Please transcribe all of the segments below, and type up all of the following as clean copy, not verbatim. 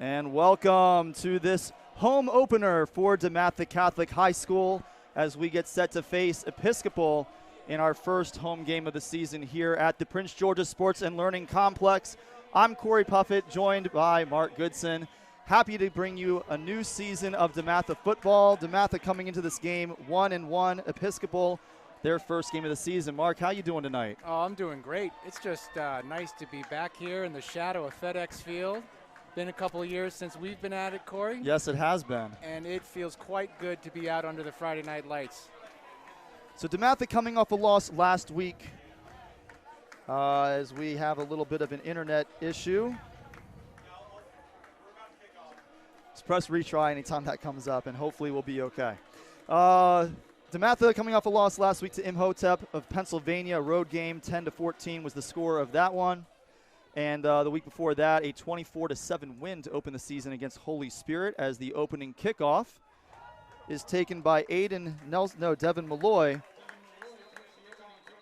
And welcome to this home opener for DeMatha Catholic High School as we get set to face Episcopal in our first home game of the season here at the Prince George's Sports and Learning Complex. I'm Cory Puffett, joined by Mark Goodson. Happy to bring you a new season of DeMatha football. DeMatha coming into this game 1-1. Episcopal, their first game of the season. Mark, how you doing tonight? Oh, I'm doing great. It's just nice to be back here in the shadow of FedEx Field. Been a couple of years since we've been at it, Cory. Yes, it has been. And it feels quite good to be out under the Friday night lights. So DeMatha coming off a loss last week as we have a little bit of an internet issue. Just press retry anytime that comes up, and hopefully we'll be okay. DeMatha coming off a loss last week to Imhotep of Pennsylvania. Road game, 10-14 was the score of that one. And the week before that, a 24-7 win to open the season against Holy Spirit, as the opening kickoff is taken by Devin Muller.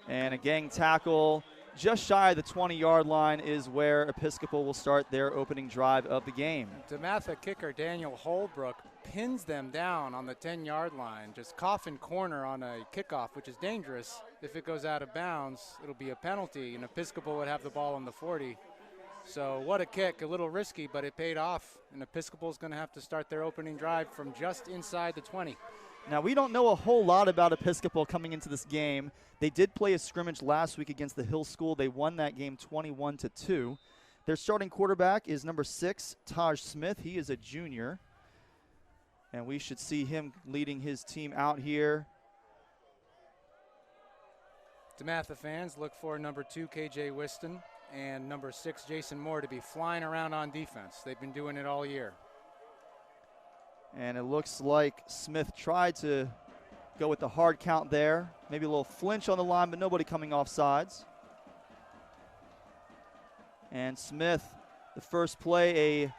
And a gang tackle just shy of the 20-yard line is where Episcopal will start their opening drive of the game. DeMatha kicker Daniel Holbrook pins them down on the 10-yard line, just coffin corner on a kickoff, which is dangerous. If it goes out of bounds, it'll be a penalty, and Episcopal would have the ball on the 40. So what a kick, a little risky, but it paid off, and Episcopal's going to have to start their opening drive from just inside the 20. Now, we don't know a whole lot about Episcopal coming into this game. They did play a scrimmage last week against the Hill School. They won that game 21-2. Their starting quarterback is number 6, Taj Smith. He is a junior, and we should see him leading his team out here. DeMatha fans look for number 2, KJ Winston, and number 6, Jason Moore, to be flying around on defense. They've been doing it all year. And it looks like Smith tried to go with the hard count there. Maybe a little flinch on the line, but nobody coming off sides. And Smith, the first play, a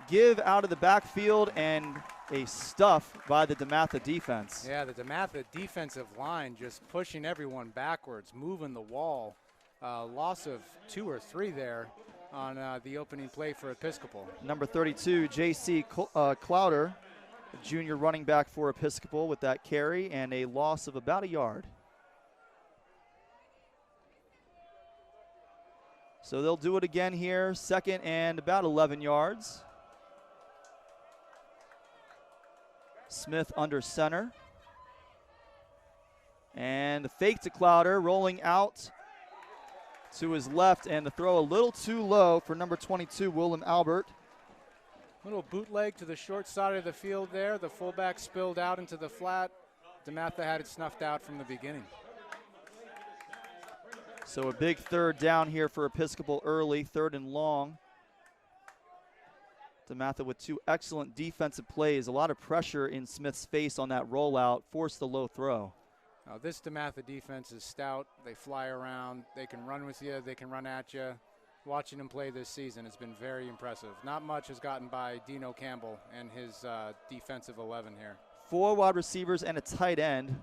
give out of the backfield and a stuff by the DeMatha defense. Yeah, the DeMatha defensive line just pushing everyone backwards, moving the wall. Loss of 2 or 3 there on the opening play for Episcopal. Number 32, J.C. Clowder, a junior running back for Episcopal, with that carry and a loss of about a yard. So they'll do it again here, second and about 11 yards. Smith under center. And the fake to Clowder, rolling out to his left, and the throw a little too low for number 22, Willem Albert. Little bootleg to the short side of the field there. The fullback spilled out into the flat. DeMatha had it snuffed out from the beginning. So a big third down here for Episcopal early, 3rd and long. DeMatha with 2 excellent defensive plays. A lot of pressure in Smith's face on that rollout, forced the low throw. Now, this DeMatha defense is stout. They fly around. They can run with you. They can run at you. Watching them play this season has been very impressive. Not much has gotten by Dino Campbell and his defensive 11 here. 4 wide receivers and a tight end.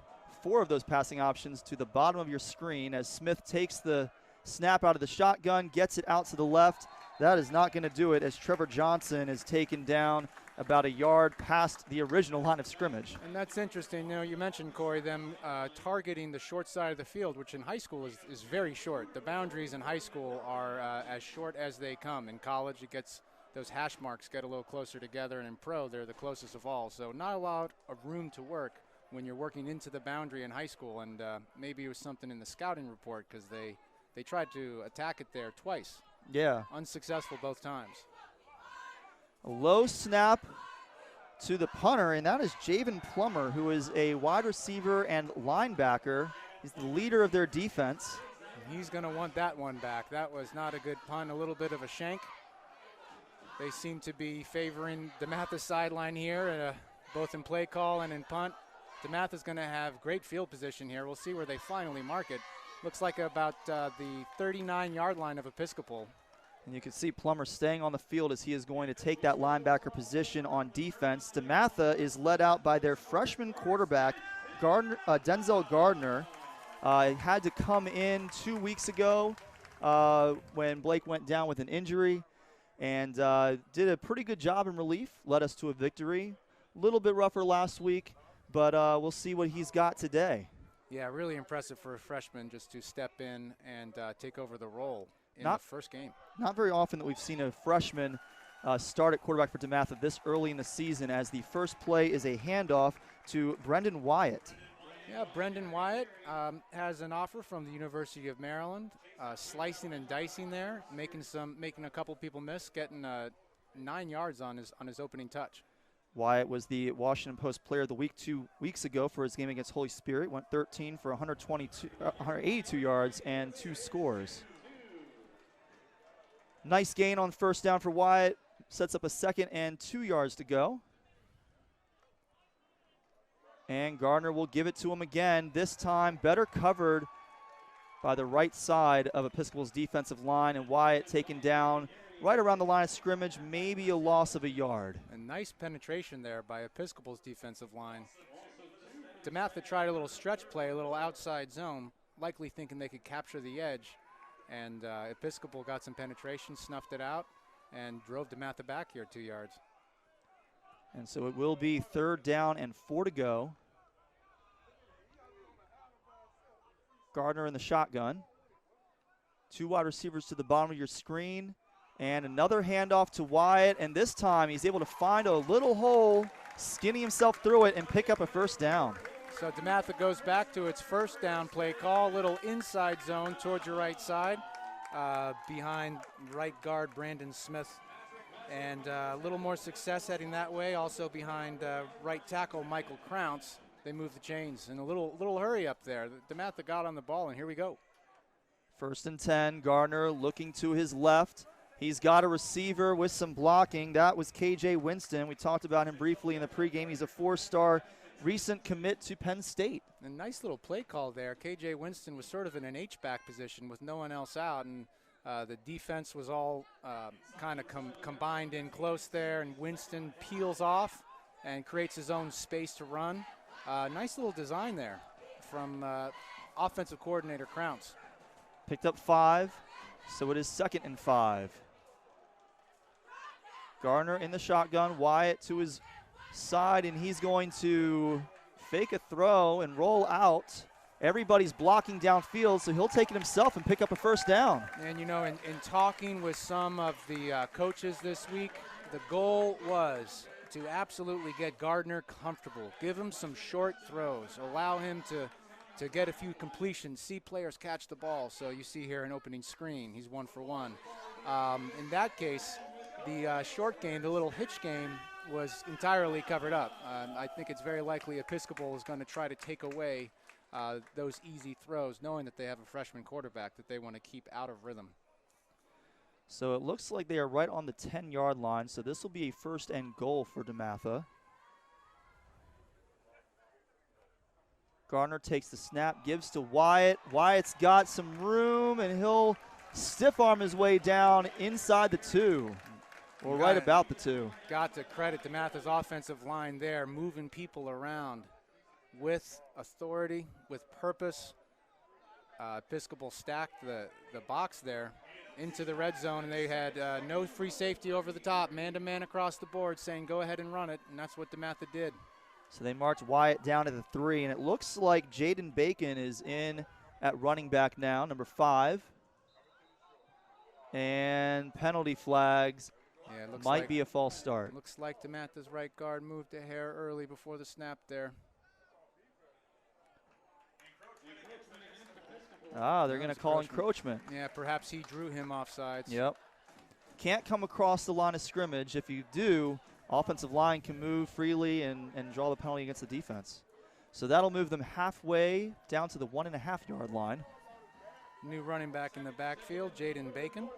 4 of those passing options to the bottom of your screen as Smith takes the snap out of the shotgun, gets it out to the left. That is not going to do it, as Trevor Johnson is taken down about a yard past the original line of scrimmage. And that's interesting. You know, you mentioned, Cory, them targeting the short side of the field, which in high school is very short. The boundaries in high school are as short as they come. In college, it gets those hash marks get a little closer together, and in pro, they're the closest of all. So not a lot of room to work when you're working into the boundary in high school. And maybe it was something in the scouting report, because they tried to attack it there twice. Yeah. Unsuccessful both times. A low snap to the punter, and that is Javen Plummer, who is a wide receiver and linebacker. He's the leader of their defense. He's going to want that one back. That was not a good punt, a little bit of a shank. They seem to be favoring DeMatha's sideline here, both in play call and in punt. DeMatha's going to have great field position here. We'll see where they finally mark it. Looks like about the 39-yard line of Episcopal. And you can see Plummer staying on the field as he is going to take that linebacker position on defense. DeMatha is led out by their freshman quarterback, Denzel Gardner. Had to come in 2 weeks ago when Blake went down with an injury. and did a pretty good job in relief, led us to a victory. A little bit rougher last week, but we'll see what he's got today. Yeah, really impressive for a freshman just to step in and take over the role in the first game. Not very often that we've seen a freshman start at quarterback for DeMatha this early in the season, as the first play is a handoff to Brendan Wyatt. Yeah, Brendan Wyatt has an offer from the University of Maryland, slicing and dicing there, making a couple people miss, getting 9 yards on his opening touch. Wyatt was the Washington Post Player of the Week 2 weeks ago for his game against Holy Spirit. Went 13 for 182 yards and 2 scores. Nice gain on first down for Wyatt. Sets up a 2nd and 2 yards to go. And Gardner will give it to him again. This time better covered by the right side of Episcopal's defensive line, and Wyatt taken down right around the line of scrimmage, maybe a loss of a yard. A nice penetration there by Episcopal's defensive line. DeMatha tried a little stretch play, a little outside zone, likely thinking they could capture the edge. And Episcopal got some penetration, snuffed it out, and drove DeMatha back here 2 yards. And so it will be 3rd down and 4 to go. Gardner in the shotgun. 2 wide receivers to the bottom of your screen. And another handoff to Wyatt, and this time he's able to find a little hole, skinny himself through it, and pick up a first down. So DeMatha goes back to its first down play call, little inside zone towards your right side, behind right guard Brandon Smith. And a little more success heading that way, also behind right tackle Michael Crounce. They move the chains, and a little hurry up there. DeMatha got on the ball, and here we go. 1st and 10, Gardner looking to his left. He's got a receiver with some blocking. That was KJ Winston. We talked about him briefly in the pregame. He's a 4-star recent commit to Penn State. A nice little play call there. KJ Winston was sort of in an H-back position with no one else out, and the defense was all kind of combined in close there, and Winston peels off and creates his own space to run. Nice little design there from offensive coordinator Crounce. Picked up 5, so it is 2nd and 5. Gardner in the shotgun, Wyatt to his side, and he's going to fake a throw and roll out. Everybody's blocking downfield, so he'll take it himself and pick up a first down. And, you know, in talking with some of the coaches this week, the goal was to absolutely get Gardner comfortable, give him some short throws, allow him to get a few completions, see players catch the ball. So you see here an opening screen. He's 1 for 1. In that case, the short game, the little hitch game, was entirely covered up. I think it's very likely Episcopal is going to try to take away those easy throws, knowing that they have a freshman quarterback that they want to keep out of rhythm. So it looks like they are right on the 10-yard line, so this will be a 1st and goal for DeMatha. Gardner takes the snap, gives to Wyatt. Wyatt's got some room, and he'll stiff arm his way down inside the 2, or right about the 2. Got to credit DeMatha's offensive line there, moving people around with authority, with purpose. Episcopal stacked the box there into the red zone, and they had no free safety over the top, man-to-man across the board, saying go ahead and run it, and that's what DeMatha did. So they marched Wyatt down to the 3, and it looks like Jaden Bacon is in at running back now, number 5. And penalty flags. Yeah, it looks might be a false start. Looks like DeMatha's right guard moved a hair early before the snap there. They're going to call encroachment. Yeah, perhaps he drew him offsides. Yep. Can't come across the line of scrimmage. If you do, offensive line can move freely and draw the penalty against the defense. So that'll move them halfway down to the 1.5-yard line. New running back in the backfield, Jaden Bacon.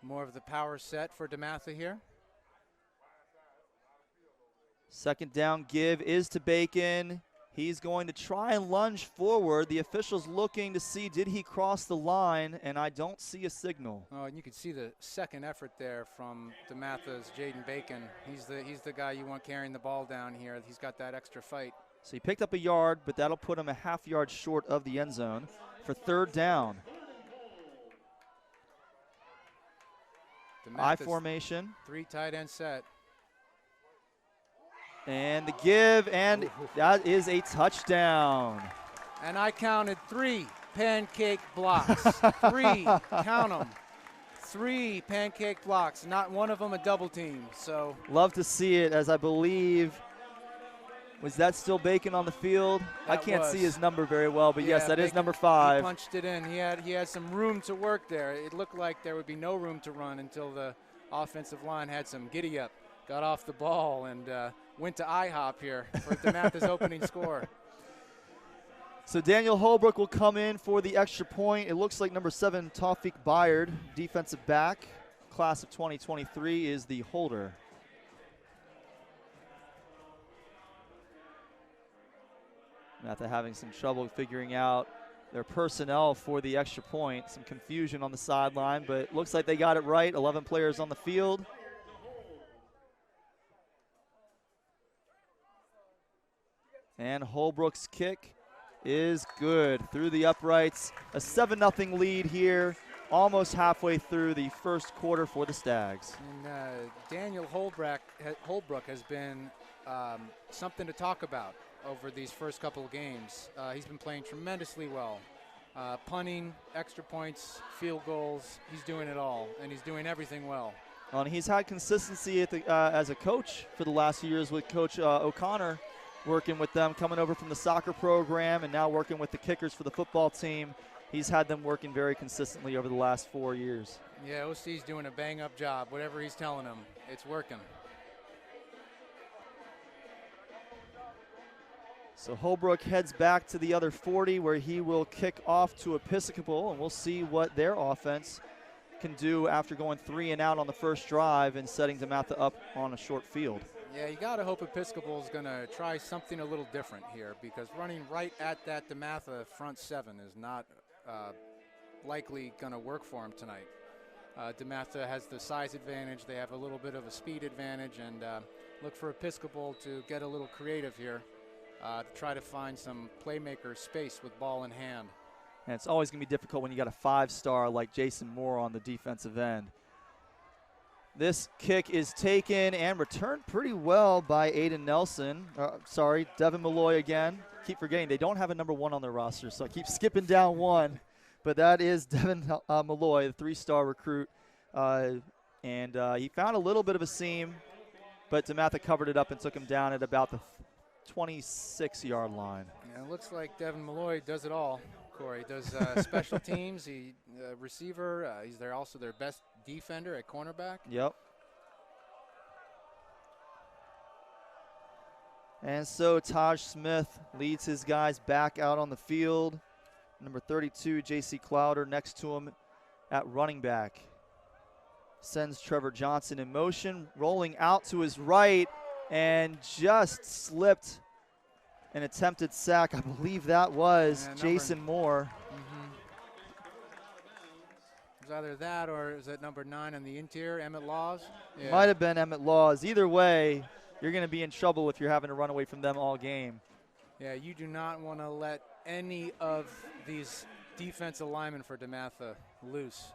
More of the power set for DeMatha here. 2nd down give is to Bacon. He's going to try and lunge forward. The official's looking to see, did he cross the line, and I don't see a signal. Oh, and you can see the second effort there from DeMatha's Jaden Bacon. He's the guy you want carrying the ball down here. He's got that extra fight. So he picked up a yard, but that'll put him a half-yard short of the end zone for 3rd down. I formation. 3 tight end set. And the give, and that is a touchdown. And I counted 3 pancake blocks. 3, count them. 3 pancake blocks, not one of them a double team. So love to see it, as I believe, was that still Bacon on the field? I can't see his number very well, but yes, that Bacon, is number 5. He punched it in. He had some room to work there. It looked like there would be no room to run until the offensive line had some giddy up, got off the ball, and went to IHOP here for DeMatha's opening score. So Daniel Holbrook will come in for the extra point. It looks like number 7, Tawfiq Bayard, defensive back, class of 2023, is the holder. DeMatha having some trouble figuring out their personnel for the extra point. Some confusion on the sideline, but it looks like they got it right. 11 players on the field. And Holbrook's kick is good through the uprights. A 7-0 lead here, almost halfway through the first quarter for the Stags. And Daniel Holbrook has been something to talk about over these first couple of games. He's been playing tremendously well. Punting, extra points, field goals, he's doing it all, and he's doing everything well. And he's had consistency at as a coach for the last few years with Coach O'Connor, working with them, coming over from the soccer program, and now working with the kickers for the football team. He's had them working very consistently over the last 4 years. Yeah, OC's doing a bang-up job. Whatever he's telling them, it's working. So Holbrook heads back to the other 40, where he will kick off to Episcopal, and we'll see what their offense can do after going 3 and out on the first drive and setting DeMatha up on a short field. Yeah, you got to hope Episcopal is going to try something a little different here, because running right at that DeMatha front 7 is not likely going to work for him tonight. DeMatha has the size advantage. They have a little bit of a speed advantage, and look for Episcopal to get a little creative here to try to find some playmaker space with ball in hand. And it's always going to be difficult when you got a 5-star like Jason Moore on the defensive end. This kick is taken and returned pretty well by Aiden Nelson. Devin Muller again. Keep forgetting they don't have a number 1 on their roster, so I keep skipping down 1. But that is Devin Muller, the 3-star recruit. And he found a little bit of a seam, but DeMatha covered it up and took him down at about the 26-yard line. Yeah, it looks like Devin Muller does it all, Cory. He does special teams, he receiver, he's also their best defender at cornerback. Yep. And so Taj Smith leads his guys back out on the field. Number 32, J.C. Clowder, next to him at running back. Sends Trevor Johnson in motion, rolling out to his right, and just slipped an attempted sack. I believe that was Jason Moore. It was either that or is it number 9 on the interior, Emmett Laws? Yeah. Might have been Emmett Laws. Either way, you're going to be in trouble if you're having to run away from them all game. Yeah, you do not want to let any of these defensive linemen for DeMatha loose.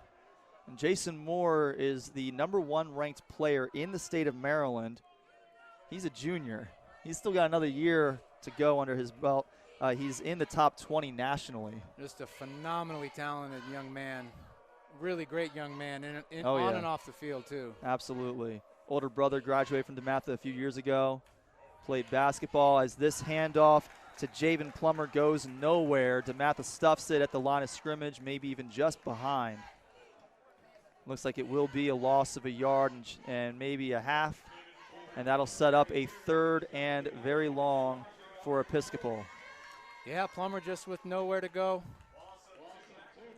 And Jason Moore is the number 1 ranked player in the state of Maryland. He's a junior. He's still got another year to go under his belt. He's in the top 20 nationally. Just a phenomenally talented young man. Really great young man on and off the field, too. Absolutely. Older brother graduated from DeMatha a few years ago. Played basketball as this handoff to Javen Plummer goes nowhere. DeMatha stuffs it at the line of scrimmage, maybe even just behind. Looks like it will be a loss of a yard and maybe a half. And that'll set up a 3rd and very long for Episcopal. Yeah, Plummer just with nowhere to go.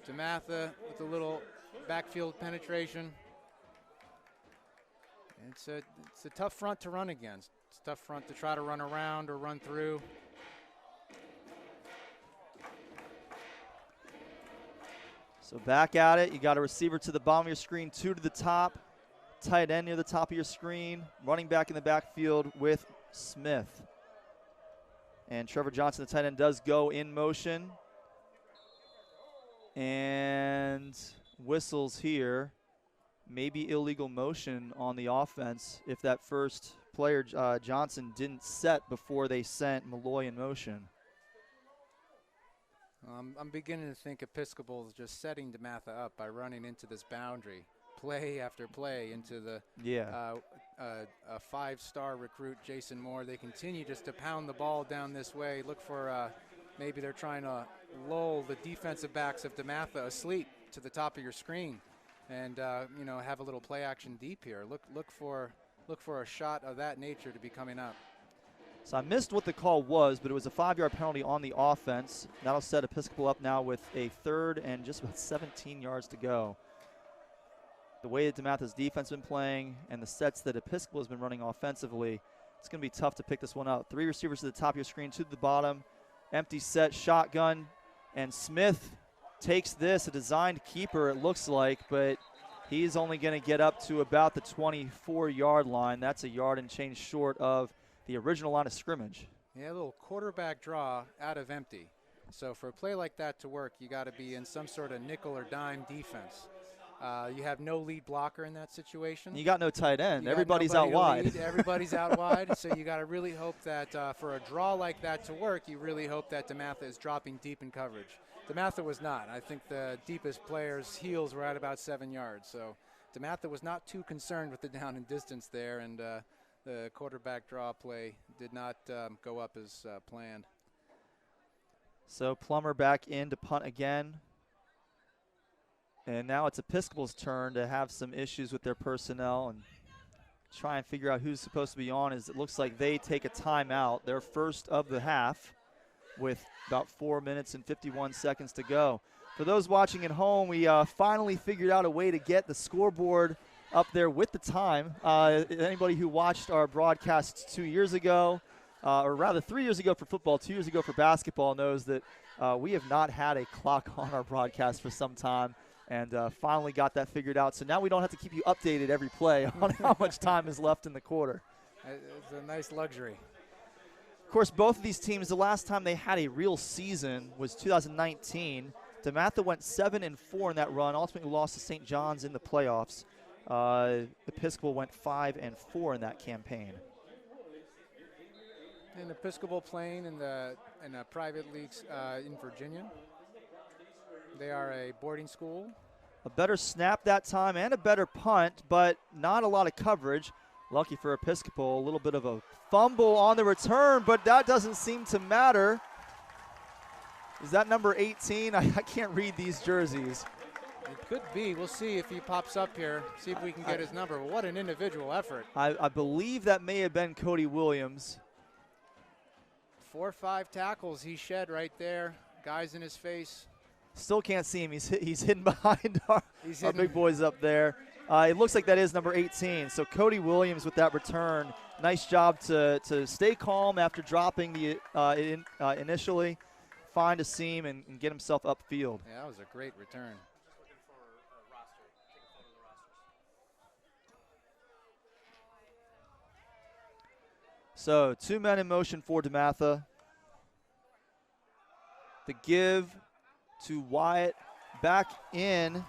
DeMatha with a little backfield penetration. It's a tough front to run against. It's a tough front to try to run around or run through. So back at it. You got a receiver to the bottom of your screen, 2 to the top. Tight end near the top of your screen. Running back in the backfield with Smith. And Trevor Johnson, the tight end, does go in motion. And whistles here. maybe illegal motion on the offense if that first player, Johnson, didn't set before they sent Malloy in motion. I'm beginning to think Episcopal is just setting DeMatha up by running into this boundary, play after play into the a five-star recruit, Jason Moore. They continue just to pound the ball down this way. Look for maybe they're trying to lull the defensive backs of DeMatha asleep to the top of your screen, and you know, have a little play action deep here. Look for a shot of that nature to be coming up. So I missed what the call was, but it was a 5-yard penalty on the offense. That'll set Episcopal up now with a 3rd and just about 17 yards to go. The way that DeMatha's defense has been playing and the sets that Episcopal has been running offensively, it's going to be tough to pick this one up. 3 receivers to the top of your screen, 2 to the bottom. Empty set, shotgun, and Smith takes this, a designed keeper it looks like, but he's only going to get up to about the 24-yard line. That's a yard and change short of the original line of scrimmage. Yeah, a little quarterback draw out of empty. So for a play like that to work, you got to be in some sort of nickel or dime defense. You have no lead blocker in that situation. You got no tight end. Everybody's out wide. Everybody's out wide. So you got to really hope that for a draw like that to work, you really hope that DeMatha is dropping deep in coverage. DeMatha was not. I think the deepest player's heels were at about 7 yards. So DeMatha was not too concerned with the down and distance there, and the quarterback draw play did not go up as planned. So Plummer back in to punt again. And now it's Episcopal's turn to have some issues with their personnel and try and figure out who's supposed to be on. As it looks like they take a timeout, their first of the half, with about 4 minutes and 51 seconds to go. For those watching at home, we finally figured out a way to get the scoreboard up there with the time. Anybody who watched our broadcasts 2 years ago, or rather 3 years ago for football, 2 years ago for basketball, knows that we have not had a clock on our broadcast for some time, and finally got that figured out. So now we don't have to keep you updated every play on how much time is left in the quarter. It's a nice luxury. Of course, both of these teams, the last time they had a real season was 2019. DeMatha went 7-4 in that run, ultimately lost to St. John's in the playoffs. Episcopal went 5-4 in that campaign. And Episcopal playing in a private leagues in Virginia. They are a boarding school. A better snap that time and a better punt, but not a lot of coverage. Lucky for Episcopal, a little bit of a fumble on the return, but that doesn't seem to matter. Is that number 18? I can't read these jerseys. It could be. We'll see if he pops up here, see if we can get his number. But what an individual effort. I believe that may have been Cody Williams. 4 or 5 tackles he shed right there. Guys in his face. Still can't see him. He's hidden behind our big boys up there. It looks like that is number 18. So Cody Williams with that return. Nice job to stay calm after dropping the initially, find a seam and get himself upfield. Yeah, that was a great return. So 2 men in motion for DeMatha. The give to Wyatt back in,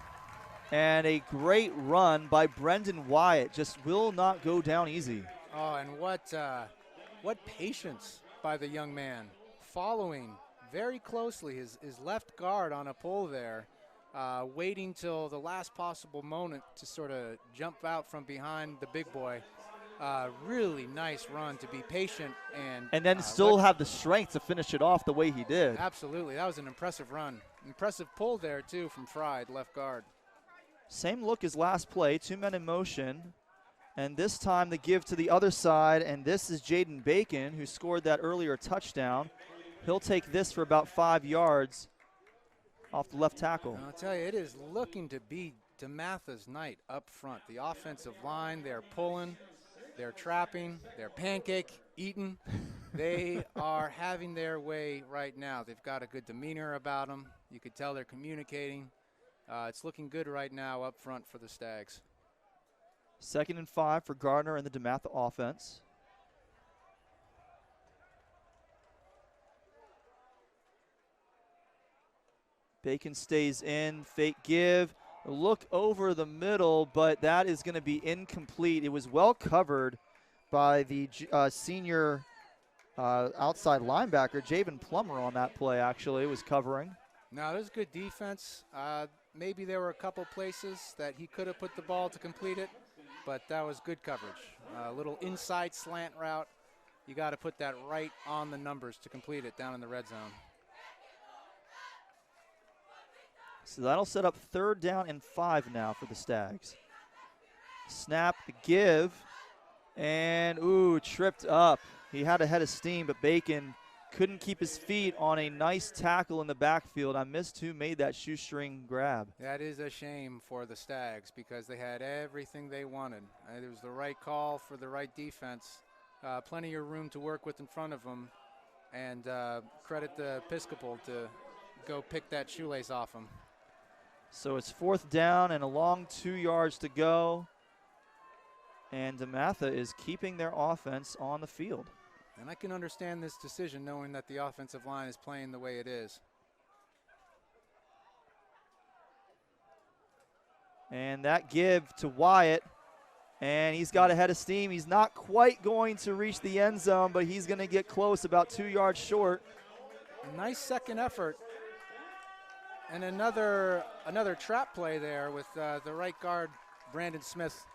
and a great run by Brendan Wyatt. Just will not go down easy. Oh, and what patience by the young man, following very closely his left guard on a pull there, waiting till the last possible moment to sort of jump out from behind the big boy. Really nice run to be patient and then still have the strength to finish it off the way he did. Absolutely. That was an impressive run. Impressive pull there, too, from Fried, left guard. Same look as last play, 2 men in motion. And this time the give to the other side, and this is Jaden Bacon, who scored that earlier touchdown. He'll take this for about 5 yards off the left tackle. I'll tell you, it is looking to be DeMatha's night up front. The offensive line, they're pulling. They're trapping, they're pancake eating. They are having their way right now. They've got a good demeanor about them. You could tell they're communicating. It's looking good right now up front for the Stags. 2nd and 5 for Gardner and the DeMatha offense. Bacon stays in, fake give. look over the middle, but that is going to be incomplete. It was well covered by the senior outside linebacker, Javen Plummer, on that play, actually, was covering. Now, there's good defense. Maybe there were a couple places that he could have put the ball to complete it, but that was good coverage. A little inside slant route. You got to put that right on the numbers to complete it down in the red zone. So that'll set up 3rd down and 5 now for the Stags. Snap, give, and ooh, tripped up. He had a head of steam, but Bacon couldn't keep his feet on a nice tackle in the backfield. I missed who made that shoestring grab. That is a shame for the Stags because they had everything they wanted. It was the right call for the right defense. Plenty of room to work with in front of them, and credit the Episcopal to go pick that shoelace off him. So it's 4th down and a long 2 yards to go. And DeMatha is keeping their offense on the field. And I can understand this decision knowing that the offensive line is playing the way it is. And that give to Wyatt. And he's got a head of steam. He's not quite going to reach the end zone, but he's going to get close, about 2 yards short. A nice second effort. And another trap play there with the right guard, Brandon Smith,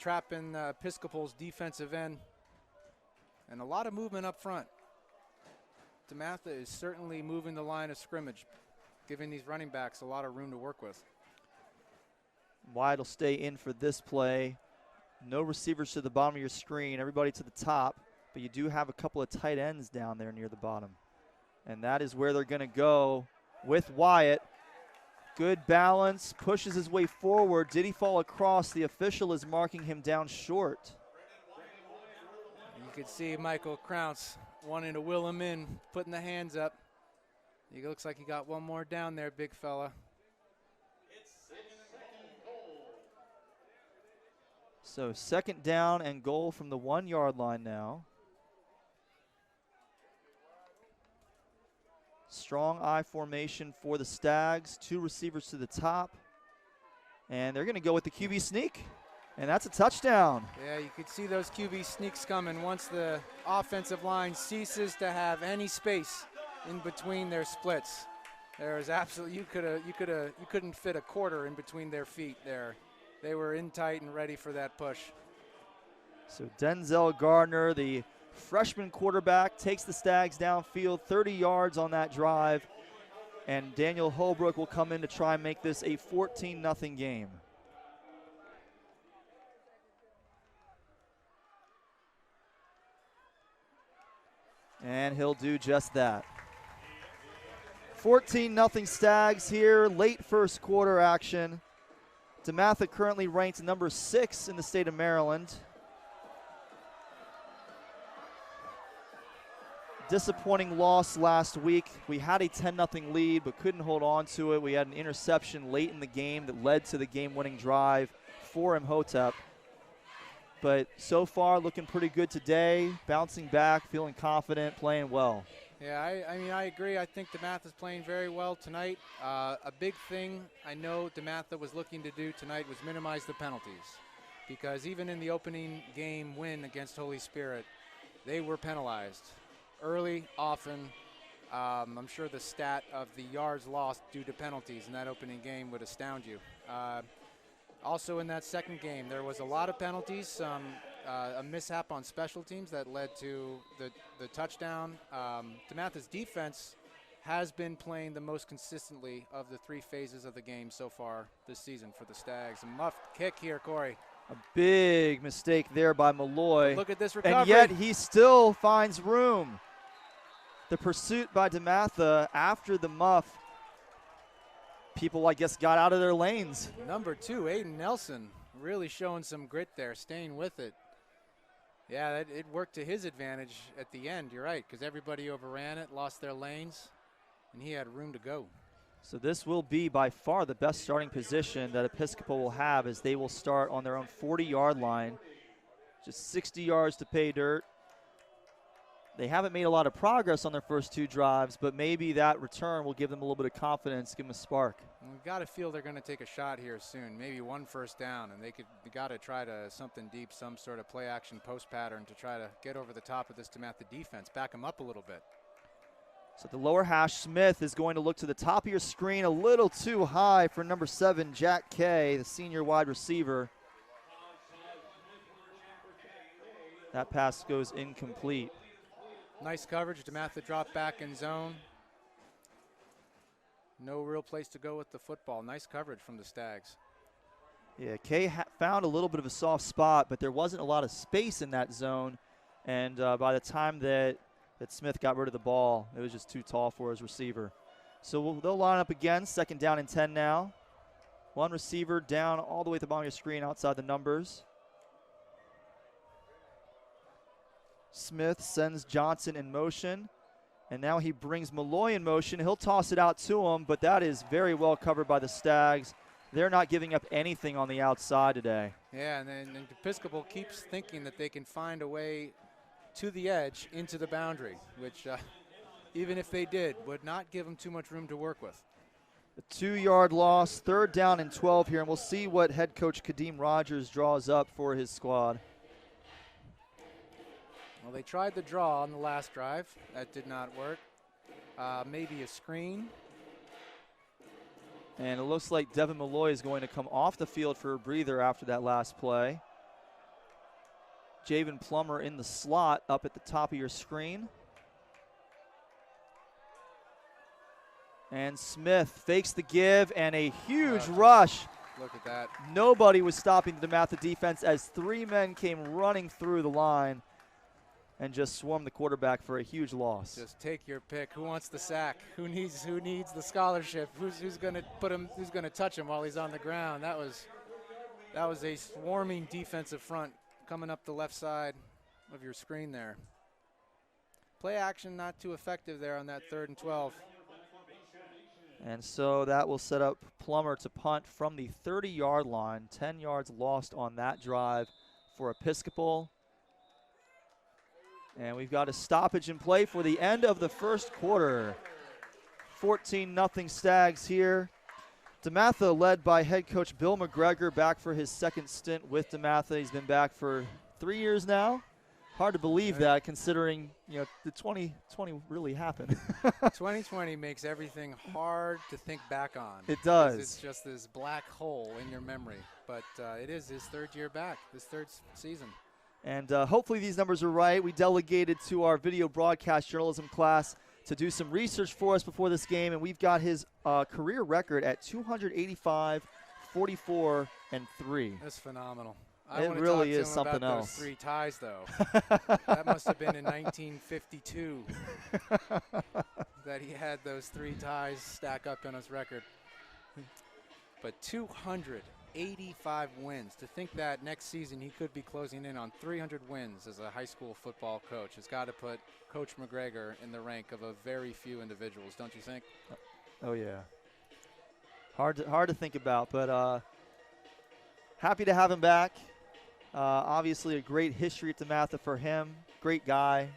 trapping Episcopal's defensive end. And a lot of movement up front. DeMatha is certainly moving the line of scrimmage, giving these running backs a lot of room to work with. Wyatt will stay in for this play. No receivers to the bottom of your screen, everybody to the top, but you do have a couple of tight ends down there near the bottom. And that is where they're going to go with Wyatt. Good balance, pushes his way forward. Did he fall across? The official is marking him down short. You can see Michael Crounce wanting to will him in, putting the hands up. He looks like he got one more down there, big fella. So 2nd down and goal from the 1 yard line now. Strong I formation for the Stags. 2 receivers to the top. And they're going to go with the QB sneak. And that's a touchdown. Yeah, you could see those QB sneaks coming once the offensive line ceases to have any space in between their splits. There is absolutely, you couldn't fit a quarter in between their feet there. They were in tight and ready for that push. So Denzel Gardner, the freshman quarterback, takes the Stags downfield, 30 yards on that drive. And Daniel Holbrook will come in to try and make this a 14-0 game. And he'll do just that. 14-0 Stags here, late first quarter action. DeMatha currently ranked number 6 in the state of Maryland. Disappointing loss last week. We had a 10-0 lead but couldn't hold on to it. We had an interception late in the game that led to the game-winning drive for Imhotep. But so far looking pretty good today, bouncing back, feeling confident, playing well. Yeah, I mean, I agree. I think DeMatha is playing very well tonight. A big thing I know DeMatha was looking to do tonight was minimize the penalties, because even in the opening game win against Holy Spirit, they were penalized early, often. I'm sure the stat of the yards lost due to penalties in that opening game would astound you. Also in that second game, there was a lot of penalties, a mishap on special teams that led to the touchdown. DeMatha's defense has been playing the most consistently of the 3 phases of the game so far this season for the Stags. A muffed kick here, Cory. A big mistake there by Malloy. Look at this recovery. And yet he still finds room. The pursuit by DeMatha after the muff. People, I guess, got out of their lanes. Number 2, Aiden Nelson, really showing some grit there, staying with it. Yeah, it worked to his advantage at the end, you're right, because everybody overran it, lost their lanes, and he had room to go. So this will be by far the best starting position that Episcopal will have, as they will start on their own 40-yard line. Just 60 yards to pay dirt. They haven't made a lot of progress on their first 2 drives, but maybe that return will give them a little bit of confidence, give them a spark. We've got to feel they're going to take a shot here soon, maybe 1 first down, and they got to try to something deep, some sort of play action post pattern to try to get over the top of this DeMatha defense, back them up a little bit. So at the lower hash, Smith is going to look to the top of your screen, a little too high for number 7, Jack Kay, the senior wide receiver. That pass goes incomplete. Nice coverage. DeMatha dropped back in zone. No real place to go with the football. Nice coverage from the Stags. Yeah, Kay found a little bit of a soft spot, but there wasn't a lot of space in that zone. And by the time that Smith got rid of the ball, it was just too tall for his receiver. So they'll line up again, 2nd down and 10 now. 1 receiver down all the way at the bottom of your screen outside the numbers. Smith sends Johnson in motion, and now he brings Malloy in motion. He'll toss it out to him, but that is very well covered by the Stags. They're not giving up anything on the outside today. Yeah, and then Episcopal keeps thinking that they can find a way to the edge into the boundary, which even if they did, would not give them too much room to work with. A 2-yard loss, 3rd down and 12 here, and we'll see what head coach Kadeem Rogers draws up for his squad. Well, they tried the draw on the last drive. That did not work. Maybe a screen. And it looks like Devin Muller is going to come off the field for a breather after that last play. Javen Plummer in the slot up at the top of your screen. And Smith fakes the give, and a huge rush. Look at that. Nobody was stopping the DeMatha defense as 3 men came running through the line and just swarmed the quarterback for a huge loss. Just take your pick. Who wants the sack? Who needs the scholarship? Who's going to put him? Who's going to touch him while he's on the ground? That was a swarming defensive front coming up the left side of your screen there. Play action not too effective there on that 3rd and 12. And so that will set up Plummer to punt from the 30-yard line. 10 yards lost on that drive for Episcopal. And we've got a stoppage in play for the end of the first quarter. 14-0 Stags here. DeMatha led by head coach Bill McGregor, back for his 2nd stint with DeMatha. He's been back for 3 years now. Hard to believe that, considering the 2020 really happened. 2020 makes everything hard to think back on. It does. It's just this black hole in your memory. But it is his 3rd year back, his 3rd season. And hopefully these numbers are right. We delegated to our video broadcast journalism class to do some research for us before this game, and we've got his career record at 285, 44, and 3. That's phenomenal. It really is something about else. Those 3 ties, though. That must have been in 1952 that he had those 3 ties stack up in his record. But 285 wins. To think that next season he could be closing in on 300 wins as a high school football coach has got to put Coach McGregor in the rank of a very few individuals, don't you think? Oh, yeah. Hard to think about, but happy to have him back. Obviously a great history at DeMatha for him. Great guy,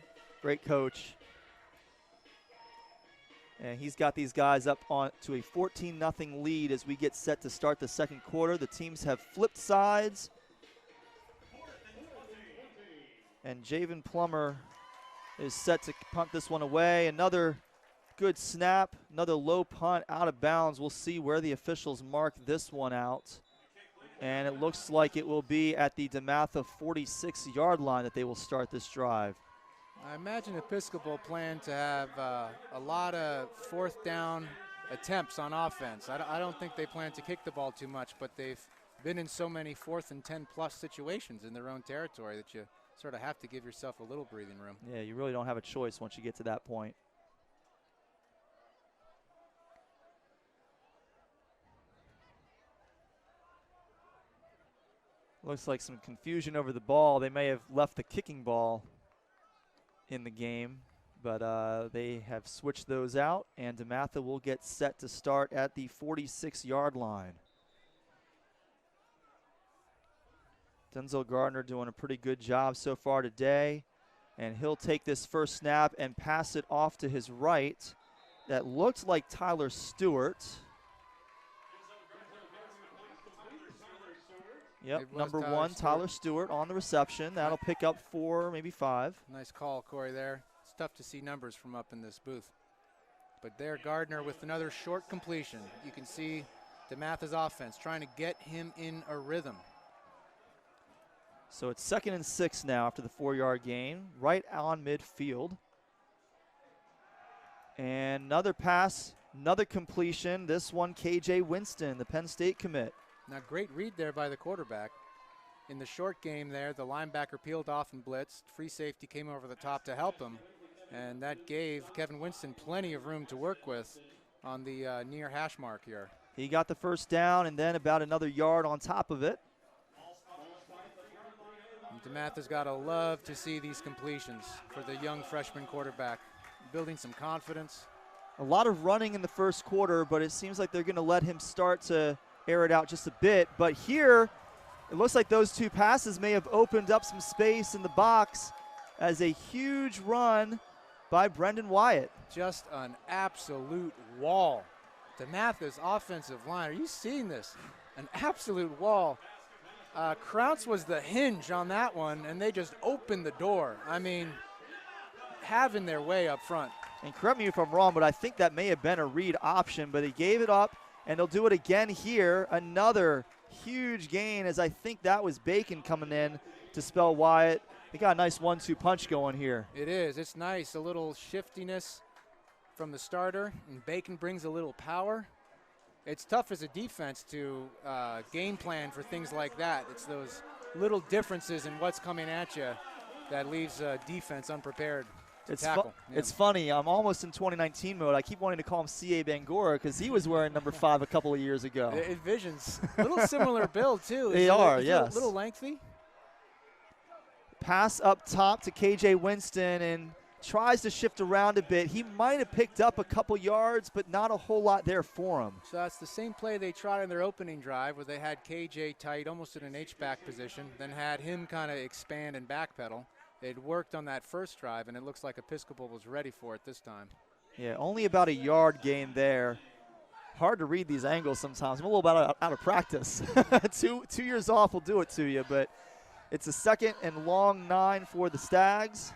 great coach. And he's got these guys up on to a 14-0 lead as we get set to start the 2nd quarter. The teams have flipped sides. And Javen Plummer is set to punt this one away. Another good snap, another low punt out of bounds. We'll see where the officials mark this one out. And it looks like it will be at the DeMatha 46-yard line that they will start this drive. I imagine Episcopal plan to have a lot of 4th down attempts on offense. I don't think they plan to kick the ball too much, but they've been in so many 4th and 10+ situations in their own territory that you sort of have to give yourself a little breathing room. Yeah, you really don't have a choice once you get to that point. Looks like some confusion over the ball. They may have left the kicking ball in the game, but they have switched those out, and DeMatha will get set to start at the 46-yard line. Denzel Gardner doing a pretty good job so far today, And he'll take this first snap and pass it off to his right. That looked like Tyler Stewart. Yep, number one, Tyler Stewart on the reception. That'll pick up 4, maybe 5. Nice call, Cory, there. It's tough to see numbers from up in this booth. But there, Gardner with another short completion. You can see DeMatha's offense trying to get him in a rhythm. So it's 2nd and 6 now after the 4-yard gain, right on midfield. And another pass, another completion. This one, KJ Winston, the Penn State commit. Now, great read there by the quarterback. In the short game there, the linebacker peeled off and blitzed. Free safety came over the top to help him. And that gave Kevin Winston plenty of room to work with on the near hash mark here. He got the first down and then about another yard on top of it. DeMatha's got to love to see these completions for the young freshman quarterback, building some confidence. A lot of running in the first quarter, but it seems like they're going to let him start to air it out just a bit. But here, it looks like those 2 passes may have opened up some space in the box as a huge run by Brendan Wyatt. Just an absolute wall. DeMatha's offensive line, are you seeing this? An absolute wall. Krauts was the hinge on that one, and they just opened the door. I mean, having their way up front. And correct me if I'm wrong, but I think that may have been a read option, but he gave it up, and they'll do it again here. Another huge gain, as I think that was Bacon coming in to spell Wyatt. They got a nice 1-2 punch going here. It is. It's nice. A little shiftiness from the starter, and Bacon brings a little power. It's tough as a defense to game plan for things like that. It's those little differences in what's coming at you that leaves defense unprepared to tackle. It's funny. I'm almost in 2019 mode. I keep wanting to call him C.A. Bangora because he was wearing number 5 a couple of years ago. It visions. A little similar build, too. They are, yes. A little lengthy. Pass up top to KJ Winston and tries to shift around a bit. He might have picked up a couple yards, but not a whole lot there for him. So that's the same play they tried in their opening drive where they had KJ tight, almost in an H-back position, then had him kind of expand and backpedal. It worked on that first drive, and it looks like Episcopal was ready for it this time. Yeah, only about a yard gain there. Hard to read these angles sometimes. I'm a little bit out of practice. two years off will do it to you, but it's a 2nd and long 9 for the Stags.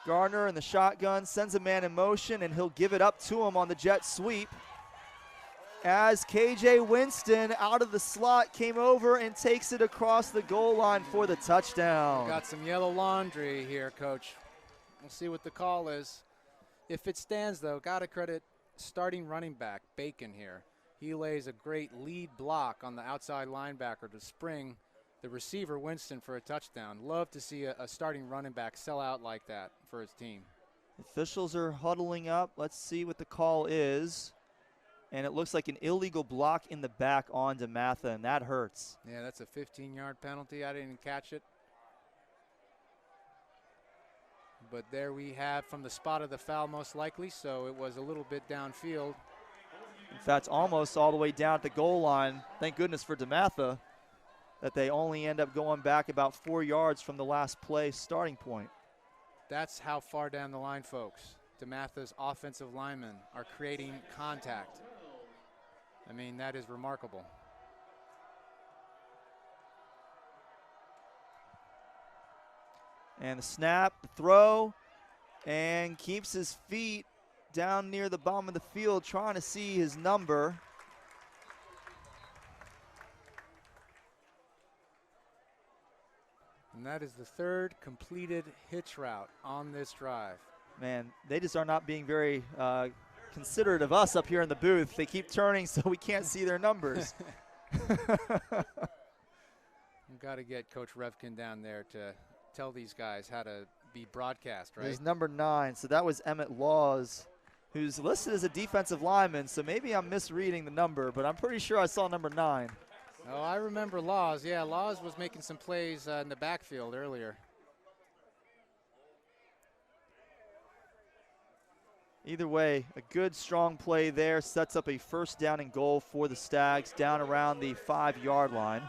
Gardner in the shotgun sends a man in motion, and he'll give it up to him on the jet sweep. As KJ Winston out of the slot came over and takes it across the goal line for the touchdown. Got some yellow laundry here, Coach. We'll see what the call is. If it stands, though, got to credit starting running back Bacon here. He lays a great lead block on the outside linebacker to spring the receiver Winston for a touchdown. Love to see a starting running back sell out like that for his team. Officials are huddling up. Let's see what the call is. And it looks like an illegal block in the back on DeMatha, and that hurts. Yeah, that's a 15-yard penalty. I didn't catch it. But there we have from the spot of the foul most likely, so it was a little bit downfield. In fact, almost all the way down at the goal line. Thank goodness for DeMatha that they only end up going back about 4 yards from the last play starting point. That's how far down the line, folks. DeMatha's offensive linemen are creating contact. I mean, that is remarkable. And the snap, the throw, and keeps his feet down near the bottom of the field trying to see his number. And that is the 3rd completed hitch route on this drive. Man, they just are not being very considerate of us up here in the booth. They keep turning so we can't see their numbers. We've got to get Coach Revkin down there to tell these guys how to be broadcast, right? There's number 9, so that was Emmett Laws, who's listed as a defensive lineman, so maybe I'm misreading the number, but I'm pretty sure I saw number 9. Oh, I remember Laws. Yeah, Laws was making some plays in the backfield earlier. Either way, a good, strong play there. Sets up a 1st down and goal for the Stags down around the 5-yard line.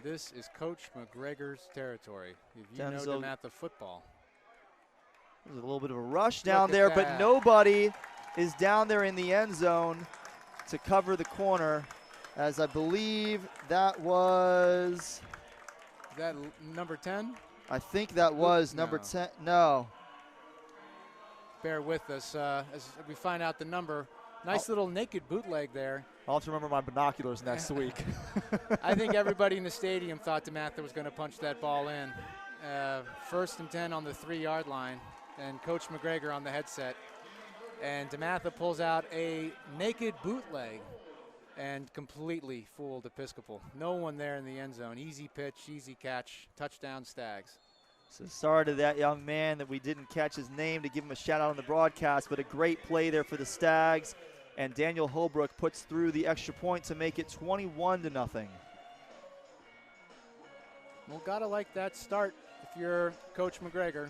this is Coach McGregor's territory. If you Denzel, know DeMatha football. There's a little bit of a rush down Look at there, that. but nobody is down there in the end zone to cover the corner, as I believe that was... Is that number 10? I think that was number 10. No. Bear with us as we find out the number. Nice little naked bootleg there. I'll have to remember my binoculars next week. I think everybody in the stadium thought DeMatha was going to punch that ball in. 1st and 10 on the 3-yard line, and Coach McGregor on the headset. And DeMatha pulls out a naked bootleg and completely fooled Episcopal. No one there in the end zone. Easy pitch, easy catch, touchdown Stags. So sorry to that young man that we didn't catch his name to give him a shout out on the broadcast, but a great play there for the Stags. And Daniel Holbrook puts through the extra point to make it 21-0. Well, gotta like that start if you're Coach McGregor.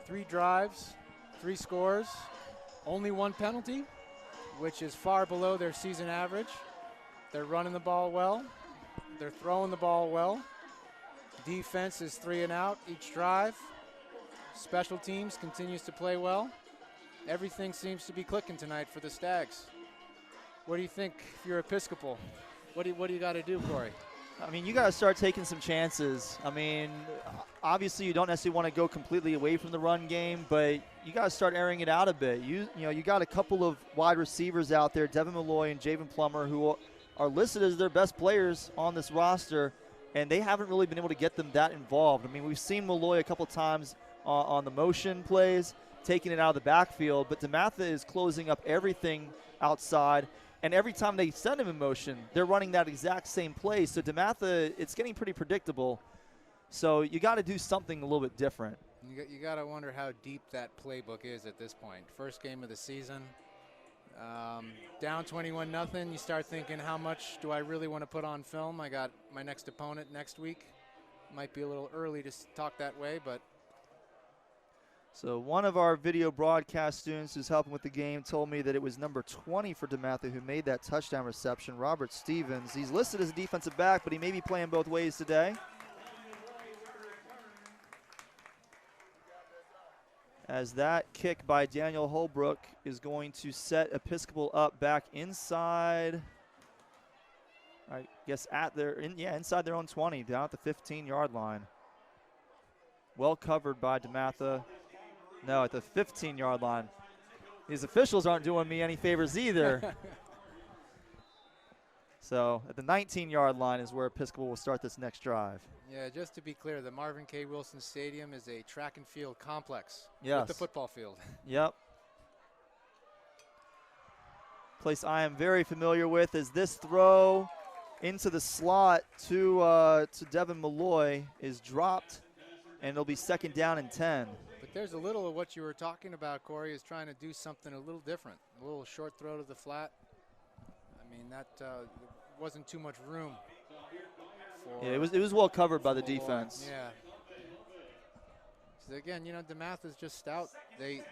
3 drives, 3 scores, only 1 penalty, which is far below their season average. They're running the ball well. They're throwing the ball well. Defense is 3 and out each drive. Special teams continues to play well. Everything seems to be clicking tonight for the Stags. What do you think if you're Episcopal? What do you got to do, Cory? I mean, you got to start taking some chances. I mean, obviously you don't necessarily want to go completely away from the run game, but you got to start airing it out a bit. You got a couple of wide receivers out there, Devin Muller and Javen Plummer, who are listed as their best players on this roster, and they haven't really been able to get them that involved. I mean, we've seen Malloy a couple times on the motion plays, taking it out of the backfield, but DeMatha is closing up everything outside, and every time they send him in motion, they're running that exact same play. So DeMatha, it's getting pretty predictable. So you got to do something a little bit different. You got to wonder how deep that playbook is at this point. First game of the season, down 21-0. You start thinking, how much do I really want to put on film? I got my next opponent next week. Might be a little early to talk that way, but. So one of our video broadcast students who's helping with the game told me that it was number 20 for DeMatha who made that touchdown reception, Robert Stevens. He's listed as a defensive back, but he may be playing both ways today. As that kick by Daniel Holbrook is going to set Episcopal up back inside, I guess inside their own 20, down at the 15-yard line. Well covered by DeMatha. No, at the 15-yard line. These officials aren't doing me any favors either. So at the 19-yard line is where Episcopal will start this next drive. Yeah, just to be clear, the Marvin K. Wilson Stadium is a track and field complex with the football field. Yep. Place I am very familiar with is this throw into the slot to Devin Malloy is dropped, and it'll be 2nd down and 10. But there's a little of what you were talking about, Cory, is trying to do something a little different. A little short throw to the flat. I mean, that wasn't too much room. Yeah, it was well covered by the defense. Yeah. So again, DeMatha is just stout. They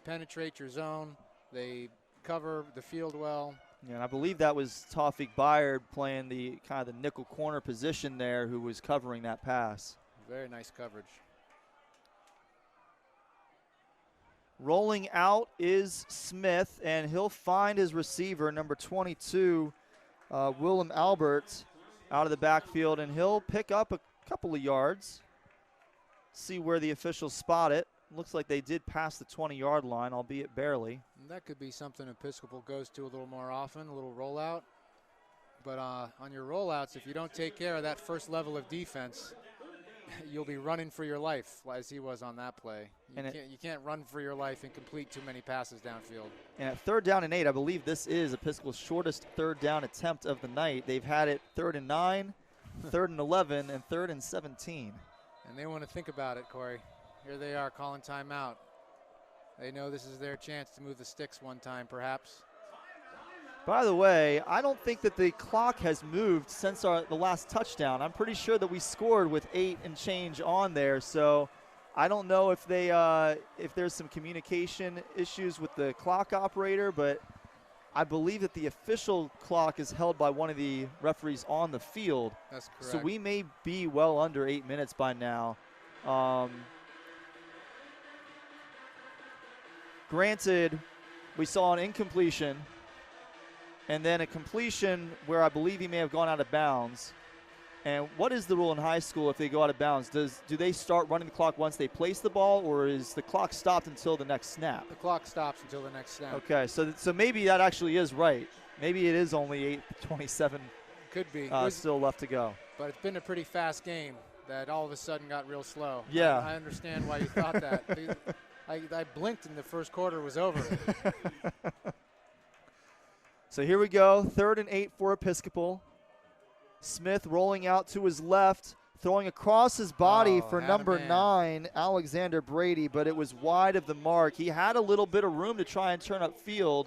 penetrate your zone. They cover the field well. Yeah, and I believe that was Tawfiq Byard playing the kind of the nickel corner position there, who was covering that pass. Very nice coverage. Rolling out is Smith, and he'll find his receiver, number 22, Willem Albert, out of the backfield, and he'll pick up a couple of yards. See where the officials spot it. Looks like they did pass the 20-yard line, albeit barely. And that could be something Episcopal goes to a little more often, a little rollout. But on your rollouts, if you don't take care of that first level of defense, you'll be running for your life, as he was on that play. You can't run for your life and complete too many passes downfield. And at 3rd down and 8, I believe this is Episcopal's shortest 3rd down attempt of the night. They've had it 3rd and 9, 3rd and 11, and 3rd and 17. And they want to think about it, Cory. Here they are calling timeout. They know this is their chance to move the sticks one time, perhaps. By the way, I don't think that the clock has moved since the last touchdown. I'm pretty sure that we scored with 8 and change on there, so I don't know if there's some communication issues with the clock operator, but I believe that the official clock is held by one of the referees on the field. That's correct. So we may be well under 8 minutes by now. Granted, we saw an incompletion and then a completion where I believe he may have gone out of bounds. And what is the rule in high school if they go out of bounds? Do they start running the clock once they place the ball, or is the clock stopped until the next snap? The clock stops until the next snap. Okay, so maybe that actually is right. Maybe it is only 8:27. Could be. Still left to go. But it's been a pretty fast game that all of a sudden got real slow. Yeah. I understand why you thought that. I blinked and the first quarter was over. So here we go, 3rd and 8 for Episcopal. Smith rolling out to his left, throwing across his body for number 9, Alexander Brady, but it was wide of the mark. He had a little bit of room to try and turn upfield,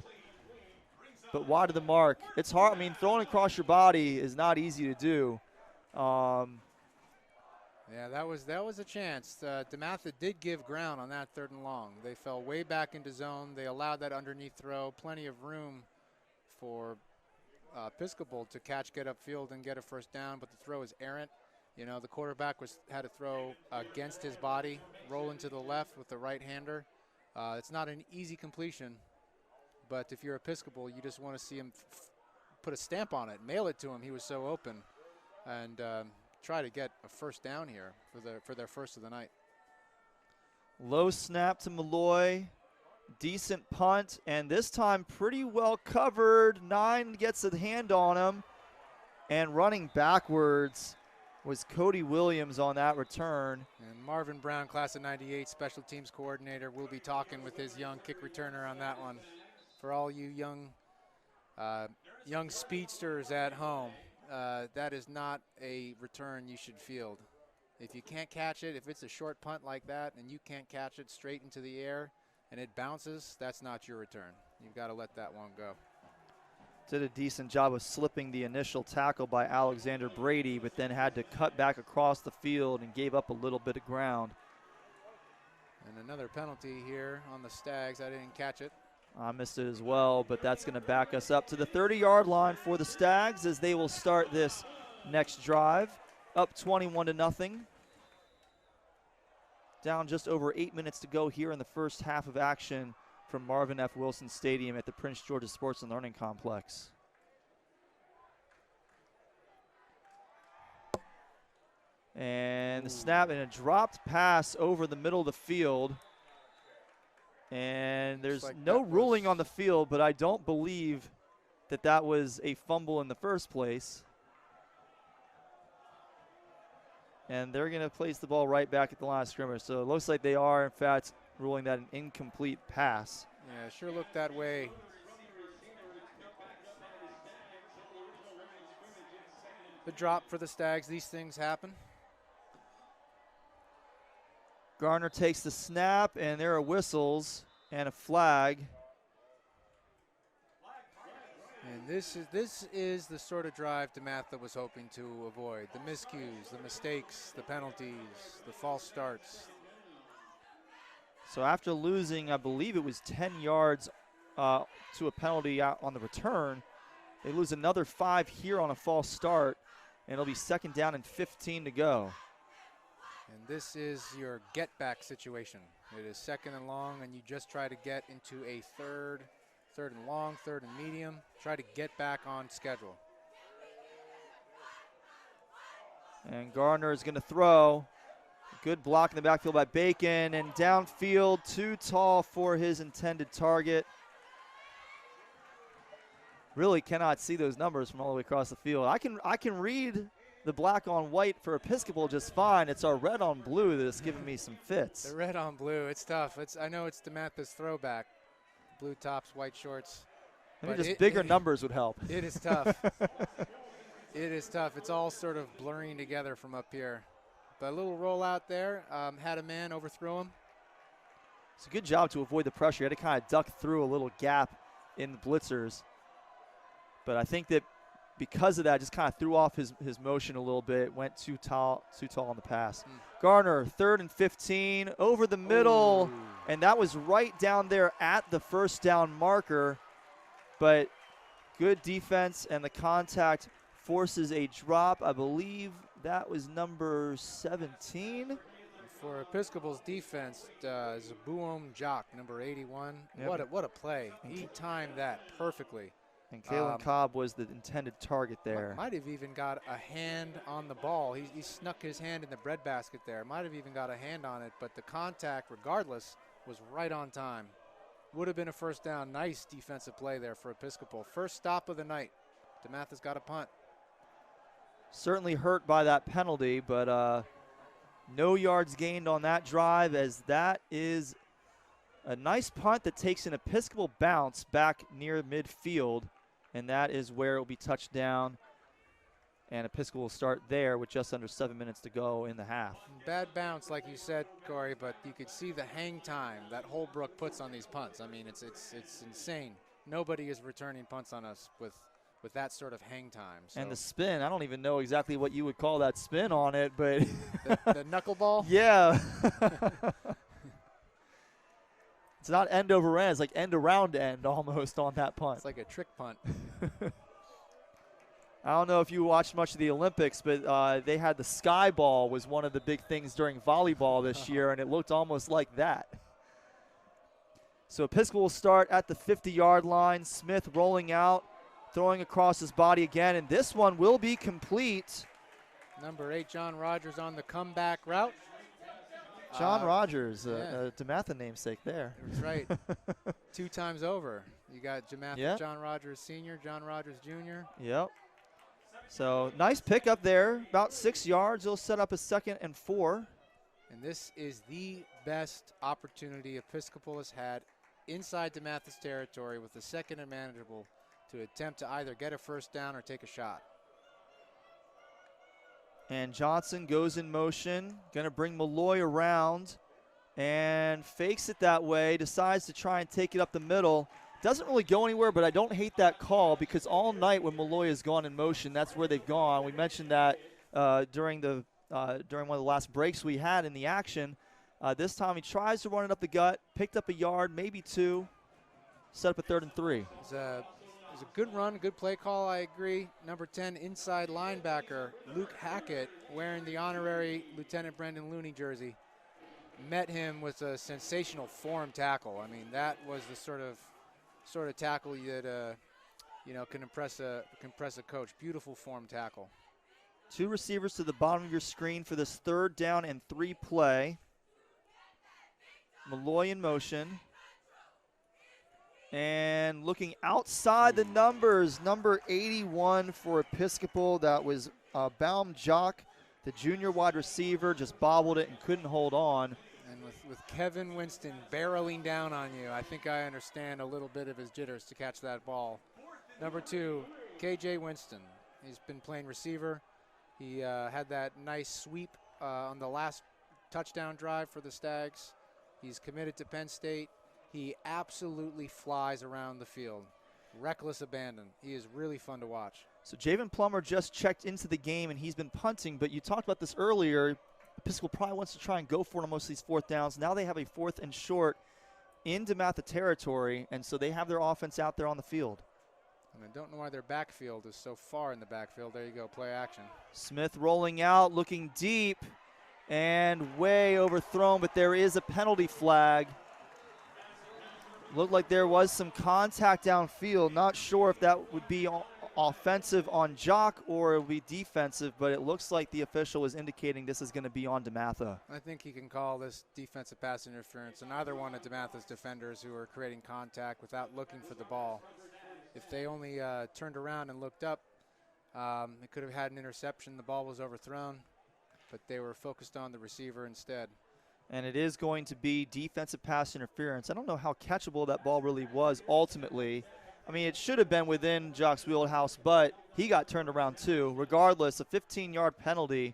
but wide of the mark. It's hard. I mean, throwing across your body is not easy to do. Yeah, that was a chance. DeMatha did give ground on that 3rd and long. They fell way back into zone. They allowed that underneath throw. Plenty of room for Episcopal to catch, get upfield, and get a first down, but the throw is errant. You know, the quarterback had to throw against his body, roll into the left with the right-hander. It's not an easy completion, but if you're Episcopal, you just want to see him put a stamp on it, mail it to him. He was so open, and try to get a first down here for their first of the night. Low snap to Malloy. Decent punt, and this time pretty well covered. 9 gets a hand on him, and running backwards was Cody Williams on that return. And Marvin Brown, class of '98, special teams coordinator, will be talking with his young kick returner on that one. For all you young speedsters at home, that is not a return you should field. If you can't catch it, if it's a short punt like that and you can't catch it straight into the air, and it bounces, that's not your return. You've got to let that one go. Did a decent job of slipping the initial tackle by Alexander Brady, but then had to cut back across the field and gave up a little bit of ground. And another penalty here on the Stags. I didn't catch it. I missed it as well, but that's going to back us up to the 30-yard line for the Stags as they will start this next drive. Up 21-0. Down just over 8 minutes to go here in the first half of action from Marvin F. Wilson Stadium at the Prince George's Sports and Learning Complex. And the snap and a dropped pass over the middle of the field. And there's no ruling on the field, but I don't believe that was a fumble in the first place. And they're going to place the ball right back at the line of scrimmage. So it looks like they are, in fact, ruling that an incomplete pass. Yeah, sure looked that way. The drop for the Stags. These things happen. Garner takes the snap, and there are whistles and a flag. And this is the sort of drive DeMatha was hoping to avoid. The miscues, the mistakes, the penalties, the false starts. So after losing, I believe it was 10 yards to a penalty out on the return, they lose another 5 here on a false start, and it'll be 2nd down and 15 to go. And this is your get-back situation. It is 2nd and long, and you just try to get into a third and long, 3rd and medium. Try to get back on schedule. And Gardner is going to throw. Good block in the backfield by Bacon, and downfield, too tall for his intended target. Really cannot see those numbers from all the way across the field. I can read the black on white for Episcopal just fine. It's our red on blue that's giving me some fits. The red on blue, it's tough. I know it's DeMatha's throwback. Blue tops, white shorts. Maybe just bigger numbers would help. It is tough. It is tough. It's all sort of blurring together from up here. But a little rollout there. Had a man overthrow him. It's a good job to avoid the pressure. He had to kind of duck through a little gap in the blitzers. But I think that because of that, just kind of threw off his motion a little bit, went too tall on the pass. Garner, 3rd and 15, over the middle, and that was right down there at the first down marker. but good defense, and the contact forces a drop. I believe that was number 17. For Episcopal's defense, Zabuom Jock, number 81. Yep. What a play. He timed that perfectly. And Kalen Cobb was the intended target there. Might have even got a hand on the ball. He snuck his hand in the breadbasket there. Might have even got a hand on it, but the contact, regardless, was right on time. Would have been a first down. Nice defensive play there for Episcopal. First stop of the night. DeMatha's got a punt. Certainly hurt by that penalty, but no yards gained on that drive, as that is a nice punt that takes an Episcopal bounce back near midfield, and that is where it will be touched down. And Episcopal will start there with just under 7 minutes to go in the half. Bad bounce, like you said, Cory, but you could see the hang time that Holbrook puts on these punts. I mean, it's insane. Nobody is returning punts on us with that sort of hang time. So. And the spin, I don't even know exactly what you would call that spin on it, but the knuckleball? Yeah. It's not end over end, it's like end around end almost on that punt. It's like a trick punt. I don't know if you watched much of the Olympics, but they had the sky ball was one of the big things during volleyball this year, and it looked almost like that. So Episcopal will start at the 50-yard line. Smith rolling out, throwing across his body again, and this one will be complete. Number 8, John Rogers on the comeback route. John Rogers, DeMatha namesake there. That's right. 2 times over. You got DeMatha, yep. John Rogers Sr., John Rogers Jr. Yep. So nice pickup there, about 6 yards. He'll set up a 2nd and 4. And this is the best opportunity Episcopal has had inside DeMatha's territory with the 2nd and manageable to attempt to either get a first down or take a shot. And Johnson goes in motion, going to bring Malloy around and fakes it that way, decides to try and take it up the middle. Doesn't really go anywhere, but I don't hate that call because all night when Malloy has gone in motion, that's where they've gone. We mentioned that during one of the last breaks we had in the action. This time he tries to run it up the gut, picked up a yard, maybe 2, set up a 3rd and 3. It was a good run, good play call, I agree. Number 10, inside linebacker, Luke Hackett, wearing the honorary Lieutenant Brendan Looney jersey, met him with a sensational form tackle. I mean, that was the sort of tackle that can impress a coach. Beautiful form tackle. 2 receivers to the bottom of your screen for this 3rd down and 3 play. Malloy in motion. And looking outside the numbers, number 81 for Episcopal. That was Baum Jock, the junior wide receiver, just bobbled it and couldn't hold on. And with Kevin Winston barreling down on you, I think I understand a little bit of his jitters to catch that ball. Number 2, KJ Winston. He's been playing receiver. He had that nice sweep on the last touchdown drive for the Stags. He's committed to Penn State. He absolutely flies around the field. Reckless abandon. He is really fun to watch. So Javen Plummer just checked into the game, and he's been punting, but you talked about this earlier. Episcopal probably wants to try and go for it on most of these 4th downs. Now they have a 4th and short in DeMatha territory, and so they have their offense out there on the field. And I don't know why their backfield is so far in the backfield. There you go, play action. Smith rolling out, looking deep, and way overthrown, but there is a penalty flag. Looked like there was some contact downfield. Not sure if that would be offensive on Jock or it would be defensive, but it looks like the official is indicating this is going to be on DeMatha. I think he can call this defensive pass interference on either one of DeMatha's defenders who are creating contact without looking for the ball. If they only turned around and looked up, they could have had an interception. The ball was overthrown, but they were focused on the receiver instead. And it is going to be defensive pass interference. I don't know how catchable that ball really was ultimately. I mean, it should have been within Jock's wheelhouse, but he got turned around too. Regardless, a 15-yard penalty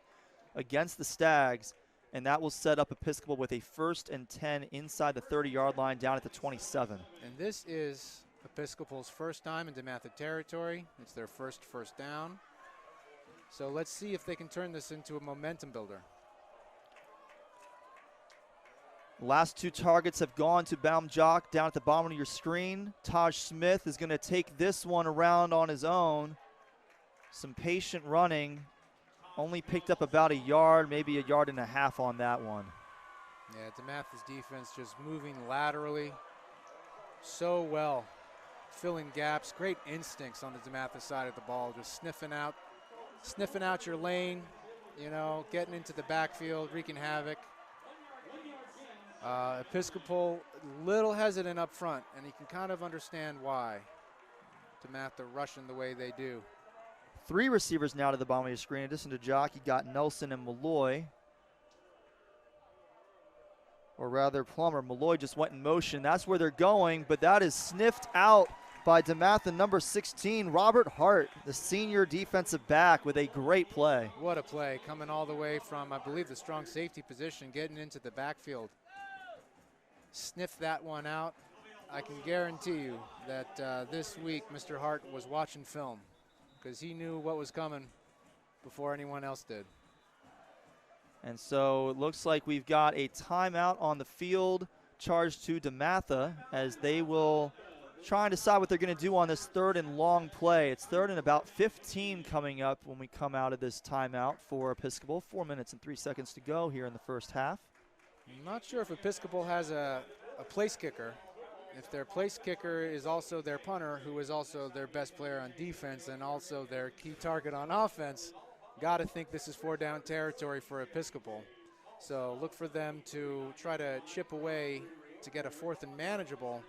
against the Stags, and that will set up Episcopal with a 1st and 10 inside the 30-yard line down at the 27. And this is Episcopal's first time in DeMatha territory. It's their first down. So let's see if they can turn this into a momentum builder. Last 2 targets have gone to Baum Jock down at the bottom of your screen. Taj Smith is going to take this one around on his own. Some patient running. Only picked up about a yard, maybe a yard and a half on that one. Yeah, DeMatha's defense just moving laterally so well, filling gaps. Great instincts on the DeMatha side of the ball, just sniffing out your lane, you know, getting into the backfield, wreaking havoc. Episcopal a little hesitant up front, and you can kind of understand why. DeMatha rushing the way they do. 3 receivers now to the bottom of your screen. In addition to Jock, you got Nelson and Malloy. Or rather, Plummer. Malloy just went in motion. That's where they're going, but that is sniffed out by DeMatha, number 16, Robert Hart, the senior defensive back, with a great play. What a play, coming all the way from, I believe, the strong safety position, getting into the backfield. Sniff that one out. I can guarantee you that this week Mr. Hart was watching film because he knew what was coming before anyone else did. And so it looks like we've got a timeout on the field charged to DeMatha as they will try and decide what they're going to do on this 3rd and long play. It's 3rd and about 15 coming up when we come out of this timeout for Episcopal. 4 minutes and 3 seconds to go here in the first half. I'm not sure if Episcopal has a place kicker. If their place kicker is also their punter, who is also their best player on defense and also their key target on offense, got to think this is 4-down territory for Episcopal. So look for them to try to chip away to get a 4th and manageable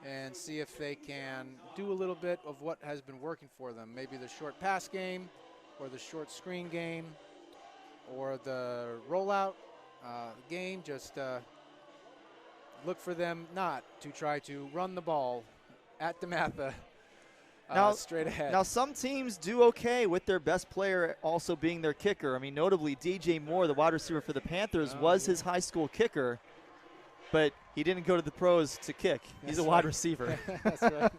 and see if they can do a little bit of what has been working for them. Maybe the short pass game or the short screen game or the rollout game. Just look for them not to try to run the ball at DeMatha straight ahead. Now, some teams do okay with their best player also being their kicker. I mean, notably, DJ Moore, the wide receiver for the Panthers, was his high school kicker, but he didn't go to the pros to kick. He's a wide receiver. That's right.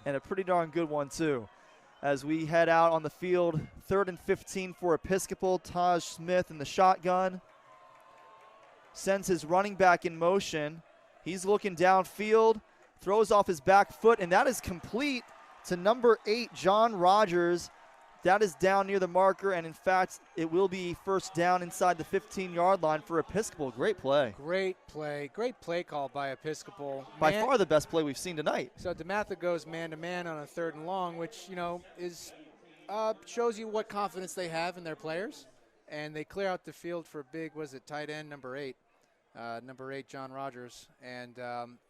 And a pretty darn good one, too. As we head out on the field, 3rd and 15 for Episcopal. Taj Smith in the shotgun. Sends his running back in motion. He's looking downfield, throws off his back foot, and that is complete to number 8, John Rogers. That is down near the marker, and in fact, it will be 1st down inside the 15-yard line for Episcopal. Great play. Great play. Great play call by Episcopal. By far the best play we've seen tonight. So DeMatha goes man-to-man on a 3rd and long, which, you know, is shows you what confidence they have in their players. And they clear out the field for a big, tight end, number 8. Number 8, John Rogers, and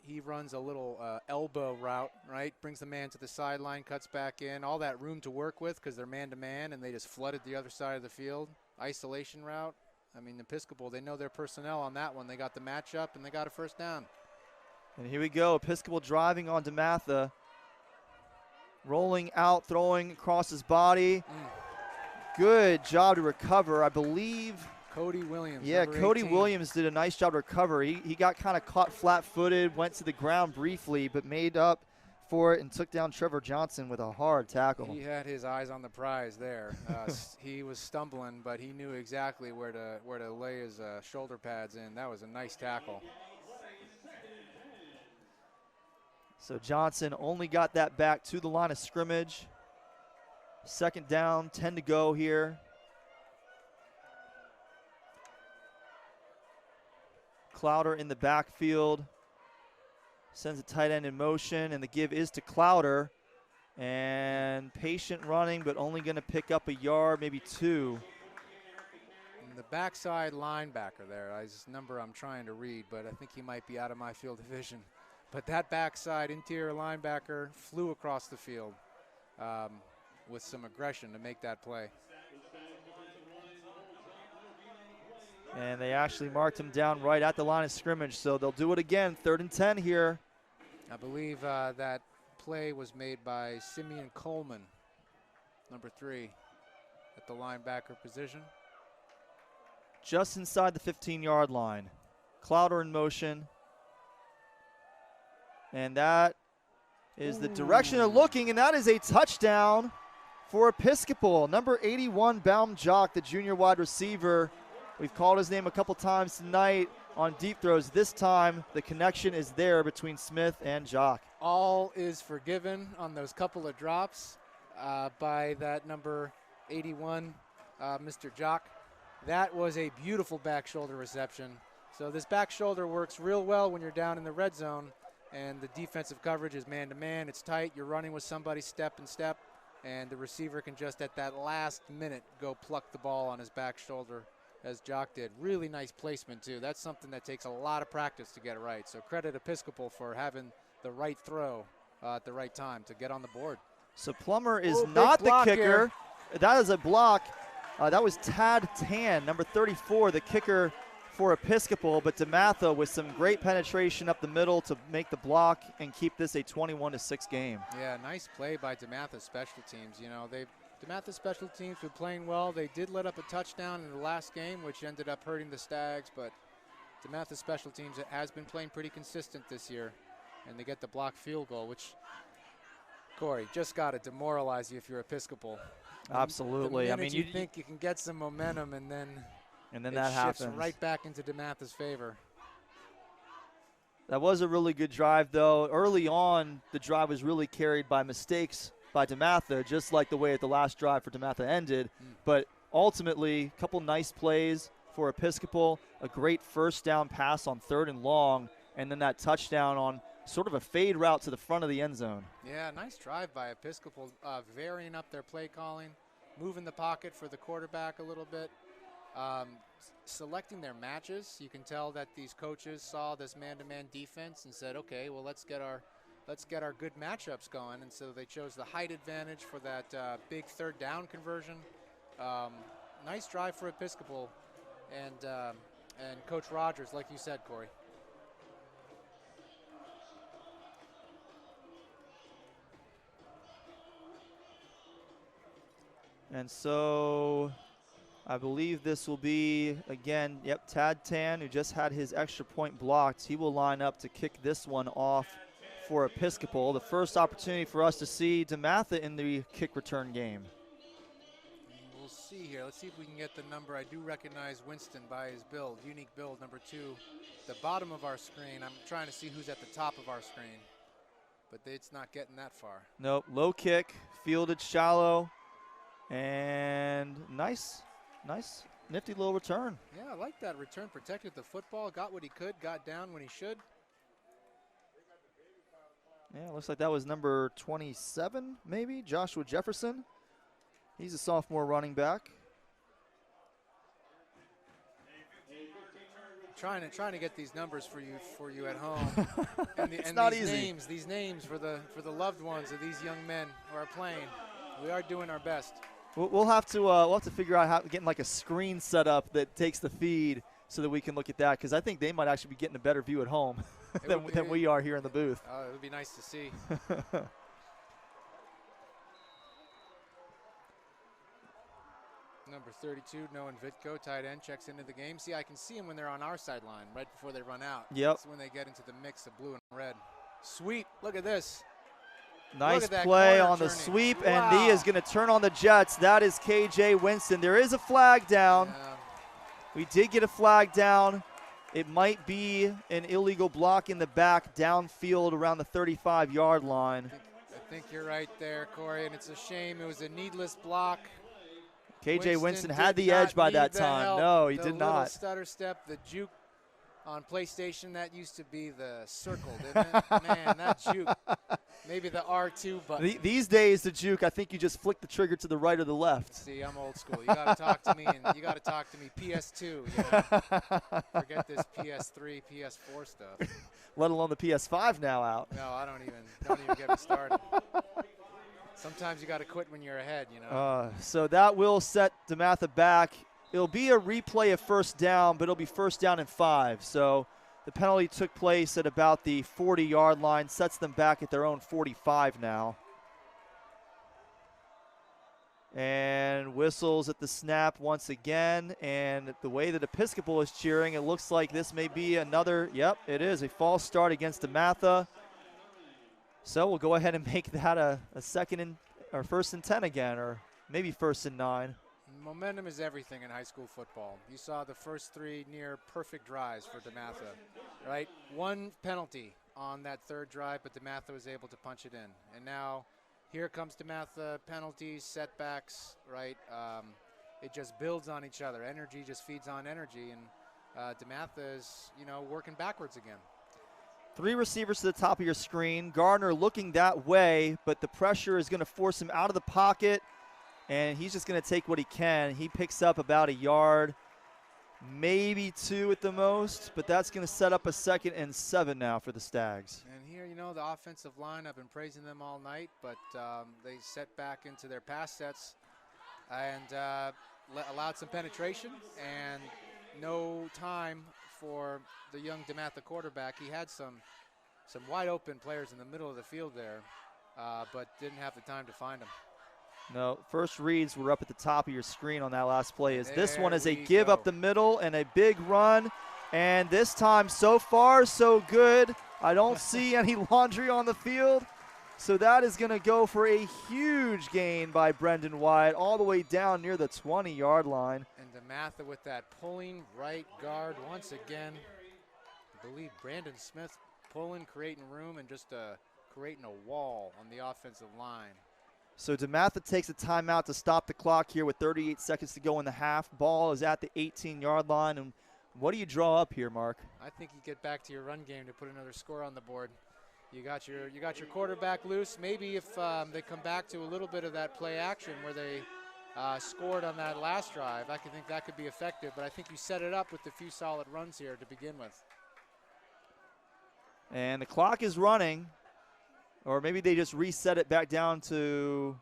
he runs a little elbow route, right? Brings the man to the sideline, cuts back in. All that room to work with because they're man-to-man, and they just flooded the other side of the field. Isolation route. I mean, Episcopal, they know their personnel on that one. They got the matchup, and they got a 1st down. And here we go. Episcopal driving on DeMatha. Rolling out, throwing across his body. Good job to recover, I believe. Cody Williams. Yeah, Cody Williams did a nice job to recover. He got kind of caught flat-footed, went to the ground briefly, but made up for it and took down Trevor Johnson with a hard tackle. He had his eyes on the prize there. He was stumbling, but he knew exactly where to lay his shoulder pads in. That was a nice tackle. So Johnson only got that back to the line of scrimmage. 2nd down, 10 to go here. Clowder in the backfield. Sends a tight end in motion, and the give is to Clowder. And patient running, but only going to pick up a yard, maybe 2. And the backside linebacker there, is a number I'm trying to read, but I think he might be out of my field of vision. But that backside interior linebacker flew across the field with some aggression to make that play. And they actually marked him down right at the line of scrimmage, so they'll do it again. 3rd and 10 here. I believe that play was made by Simeon Coleman, number 3, at the linebacker position. Just inside the 15-yard line. Clowder in motion. And that is the direction they're looking, and that is a touchdown for Episcopal. Number 81, Baum Jock, the junior wide receiver. We've called his name a couple times tonight. on deep throws. This time, the connection is there between Smith and Jock. All is forgiven on those couple of drops by that number 81, Mr. Jock. That was a beautiful back shoulder reception. So this back shoulder works real well when you're down in the red zone, and the defensive coverage is man-to-man. It's tight. You're running with somebody step and step, and the receiver can just at that last minute go pluck the ball on his back shoulder, as Jock did. Really nice placement, too. That's something that takes a lot of practice to get it right. So credit Episcopal for having the right throw at the right time to get on the board. So Plummer is not the kicker. Here. That is a block. That was Tad Tan, number 34, the kicker for Episcopal, but DeMatha with some great penetration up the middle to make the block and keep this a 21-6 game. Yeah, nice play by DeMatha special teams. You know, DeMatha special teams were playing well. They did let up a touchdown in the last game, which ended up hurting the Stags, but DeMatha special teams has been playing pretty consistent this year, and they get the block field goal, which, Cory, just got to demoralize you if you're Episcopal. Absolutely. I mean, you think you can get some momentum, and then that shifts happens right back into DeMatha's favor. That was a really good drive, though. Early on, the drive was really carried by mistakes by DeMatha, just like the way the last drive for DeMatha ended. But ultimately, a couple nice plays for Episcopal, a great first down pass on 3rd and long, and then that touchdown on sort of a fade route to the front of the end zone. Yeah, nice drive by Episcopal, varying up their play calling, moving the pocket for the quarterback a little bit. Selecting their matches. You can tell that these coaches saw this man-to-man defense and said, okay, well, let's get our good matchups going, and so they chose the height advantage for that big 3rd down conversion. Nice drive for Episcopal and Coach Rogers, like you said, Cory. And so I believe this will be, again, Tad Tan, who just had his extra point blocked. He will line up to kick this one off for Episcopal. The first opportunity for us to see DeMatha in the kick return game. We'll see here. Let's see if we can get the number. I do recognize Winston by his build, unique build, number 2. The bottom of our screen, I'm trying to see who's at the top of our screen, but it's not getting that far. Nope, low kick, fielded shallow, and nice, nifty little return. Yeah, I like that return. Protected the football, got what he could, got down when he should. Yeah, looks like that was number 27, maybe, Joshua Jefferson. He's a sophomore running back. Trying to get these numbers for you at home. It's not easy. These names for the loved ones of these young men who are playing. We are doing our best. We'll have to figure out how getting like a screen set up that takes the feed so that we can look at that, because I think they might actually be getting a better view at home than we are here in the booth. It would be nice to see. Number 32, Noah Vitko, tight end, checks into the game. See, I can see him when they're on our sideline right before they run out. Yep. That's when they get into the mix of blue and red. Sweep. Look at this. Nice play on the sweep, wow. And he is going to turn on the Jets. That is KJ Winston. There is a flag down. Yeah. We did get a flag down. It might be an illegal block in the back downfield around the 35-yard line. I think you're right there, Cory, and it's a shame. It was a needless block. KJ Winston had the edge by that time. No, he did not. The little stutter step, the juke on PlayStation, that used to be the circle, didn't it? Man, that juke. Maybe the R2 button. These days, the juke, I think you just flick the trigger to the right or the left. See, I'm old school. You got to talk to me, and you got to talk to me PS2. You know? Forget this PS3, PS4 stuff. Let alone the PS5 now out. No, I don't even get me started. Sometimes you got to quit when you're ahead, you know. So that will set DeMatha back. It'll be a replay of first down, but it'll be first down and 5. So the penalty took place at about the 40-yard line, sets them back at their own 45 now. And whistles at the snap once again. And the way that Episcopal is cheering, it looks like this may be another, yep, it is, a false start against DeMatha. So we'll go ahead and make that a second and or first and 10 again, or maybe first and 9. momentum is everything in high school football. You saw the first 3 near perfect drives for DeMatha, right? 1 penalty on that 3rd drive, but DeMatha was able to punch it in. And now here comes DeMatha, penalties, setbacks, right? It just builds on each other. Energy just feeds on energy, and DeMatha is, working backwards again. 3 receivers to the top of your screen. Gardner looking that way, but the pressure is going to force him out of the pocket, and he's just going to take what he can. He picks up about 1 yard, maybe 2 at the most, but that's going to set up a 2nd and 7 now for the Stags. And here, the offensive line, I've been praising them all night, but they set back into their pass sets and allowed some penetration and no time for the young DeMatha quarterback. He had some wide open players in the middle of the field there, but didn't have the time to find them. No, first reads were up at the top of your screen on that last play. This one is a give up the middle and a big run, and this time so far so good. I don't see any laundry on the field, so that is going to go for a huge gain by Brendan Wyatt all the way down near the 20-yard line. And DeMatha with that pulling right guard once again. I believe Brandon Smith pulling, creating room, and just creating a wall on the offensive line. So DeMatha takes a timeout to stop the clock here with 38 seconds to go in the half. Ball is at the 18-yard line. And what do you draw up here, Mark? I think you get back to your run game to put another score on the board. You got your quarterback loose. Maybe if they come back to a little bit of that play action where they scored on that last drive, I think that could be effective. But I think you set it up with a few solid runs here to begin with. And the clock is running, or maybe they just reset it back down to,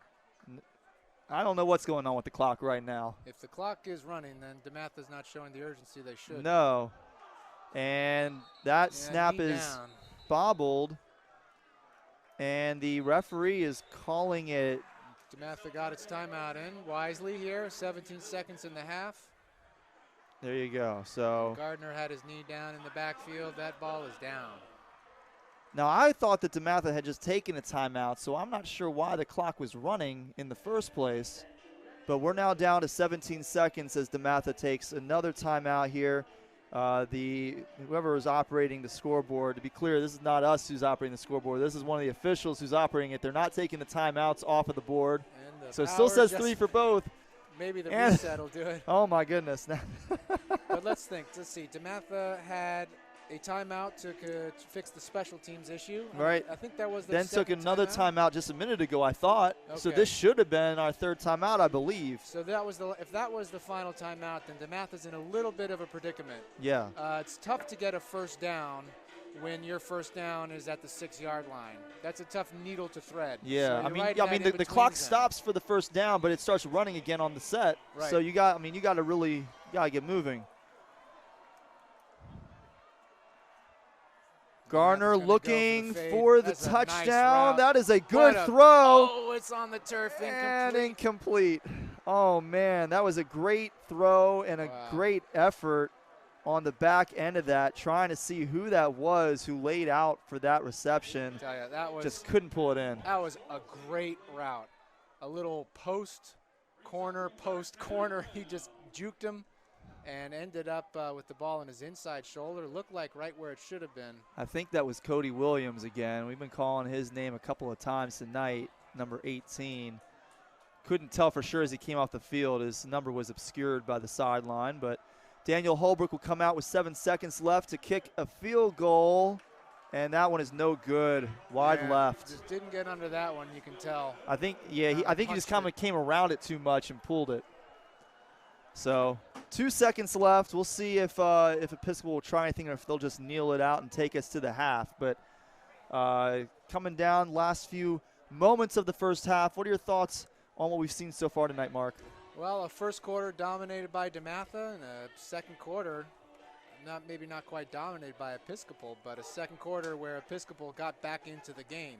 I don't know what's going on with the clock right now. If the clock is running, then DeMatha's not showing the urgency they should. No. And that snap is bobbled, and the referee is calling it. DeMatha got its timeout in wisely here, 17 seconds in the half. There you go. So Gardner had his knee down in the backfield. That ball is down. Now, I thought that DeMatha had just taken a timeout, so I'm not sure why the clock was running in the first place. But we're now down to 17 seconds as DeMatha takes another timeout here. Whoever is operating the scoreboard, to be clear, this is not us who's operating the scoreboard. This is one of the officials who's operating it. They're not taking the timeouts off of the board. So it still says 3 for both. Maybe the reset will do it. Oh, my goodness. But let's think. Let's see. DeMatha had a timeout to fix the special teams issue. Right. I think that was the then took another timeout just a minute ago, I thought. Okay. So this should have been our 3rd timeout, I believe. So if that was the final timeout, then DeMatha's in a little bit of a predicament. Yeah. It's tough to get a first down when your first down is at the 6-yard line. That's a tough needle to thread. Yeah, So the clock stops for the first down, but it starts running again on the set. Right. So you got to really get moving. Gardner looking for the touchdown. That is a good throw. Oh, it's on the turf. And incomplete. Oh, man, that was a great throw and a great effort on the back end of that, trying to see who that was who laid out for that reception. Just couldn't pull it in. That was a great route. A little post, corner. He just juked him and ended up with the ball in his inside shoulder. Looked like right where it should have been. I think that was Cody Williams again. We've been calling his name a couple of times tonight, number 18. Couldn't tell for sure as he came off the field. His number was obscured by the sideline, but Daniel Holbrook will come out with 7 seconds left to kick a field goal, and that one is no good. Wide left. Just didn't get under that one, you can tell. I think, I think he just kind of came around it too much and pulled it. So 2 seconds left. We'll see if Episcopal will try anything or if they'll just kneel it out and take us to the half. But coming down, last few moments of the first half, what are your thoughts on what we've seen so far tonight, Mark? Well, a first quarter dominated by DeMatha, and a second quarter, maybe not quite dominated by Episcopal, but a second quarter where Episcopal got back into the game.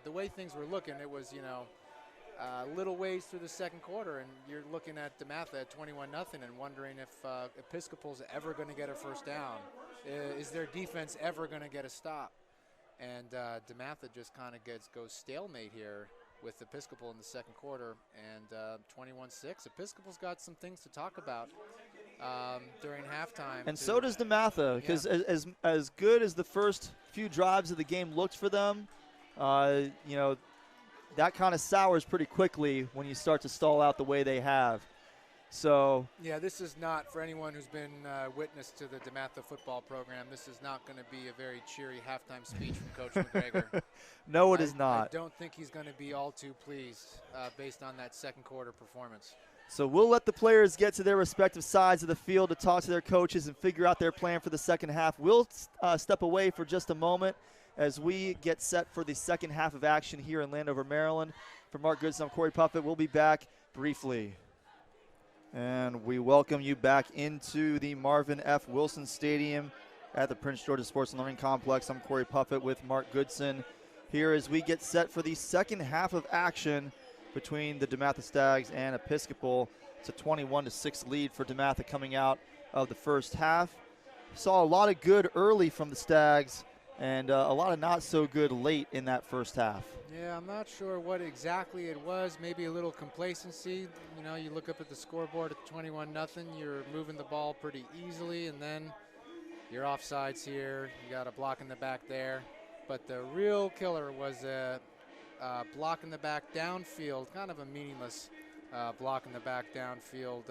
The way things were looking, it was, little ways through the second quarter, and you're looking at DeMatha at 21-0 and wondering if Episcopal's ever going to get a first down. Is their defense ever going to get a stop? And DeMatha just kind of goes stalemate here with Episcopal in the second quarter, and 21-6. Episcopal's got some things to talk about during halftime. And so does DeMatha, because as good as the first few drives of the game looked for them, you know, that kind of sours pretty quickly when you start to stall out the way they have. So yeah, this is not, for anyone who's been witness to the DeMatha football program, this is not going to be a very cheery halftime speech from Coach McGregor. No, it is not. I don't think he's going to be all too pleased based on that second quarter performance. So we'll let the players get to their respective sides of the field to talk to their coaches and figure out their plan for the second half. We'll step away for just a moment as we get set for the second half of action here in Landover, Maryland. For Mark Goodson, I'm Cory Puffett. We'll be back briefly. And we welcome you back into the Marvin F. Wilson Stadium at the Prince George's Sports and Learning Complex. I'm Cory Puffett with Mark Goodson here as we get set for the second half of action between the DeMatha Stags and Episcopal. It's a 21-6 lead for DeMatha coming out of the first half. Saw a lot of good early from the Stags and a lot of not so good late in that first half. Yeah, I'm not sure what exactly it was. Maybe a little complacency. You know, you look up at the scoreboard at 21-0. You're moving the ball pretty easily, and then you're offsides here. You got a block in the back there. But the real killer was a block in the back downfield, kind of a meaningless block in the back downfield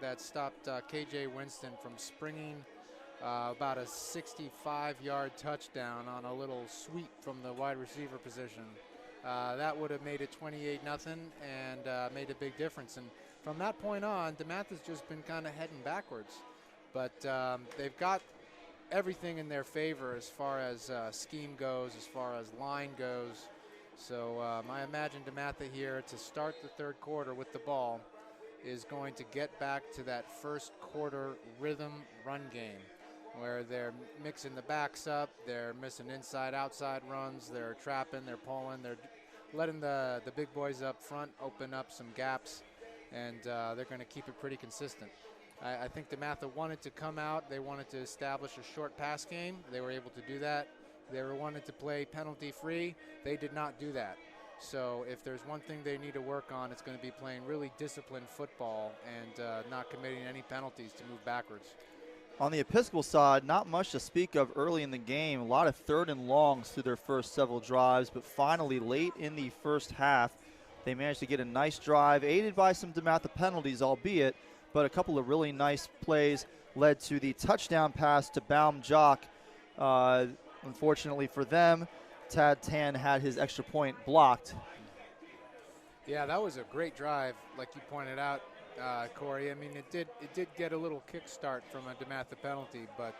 that stopped KJ Winston from springing about a 65-yard touchdown on a little sweep from the wide receiver position. That would have made it 28-0 and made a big difference. And from that point on, DeMatha's just been kind of heading backwards. But they've got everything in their favor as far as scheme goes, as far as line goes. So I imagine DeMatha here to start the third quarter with the ball is going to get back to that first quarter rhythm run game where they're mixing the backs up, they're missing inside-outside runs, they're trapping, they're pulling, they're letting the big boys up front open up some gaps, and they're going to keep it pretty consistent. I think DeMatha wanted to come out. They wanted to establish a short pass game. They were able to do that. They wanted to play penalty-free. They did not do that. So if there's one thing they need to work on, it's going to be playing really disciplined football and not committing any penalties to move backwards. On the Episcopal side, not much to speak of early in the game. A lot of third and longs through their first several drives, but finally late in the first half, they managed to get a nice drive, aided by some DeMatha penalties, albeit, but a couple of really nice plays led to the touchdown pass to Baum Jock. Unfortunately for them, Tad Tan had his extra point blocked. Yeah, that was a great drive, like you pointed out, Cory. I mean, it did get a little kickstart from a DeMatha penalty, but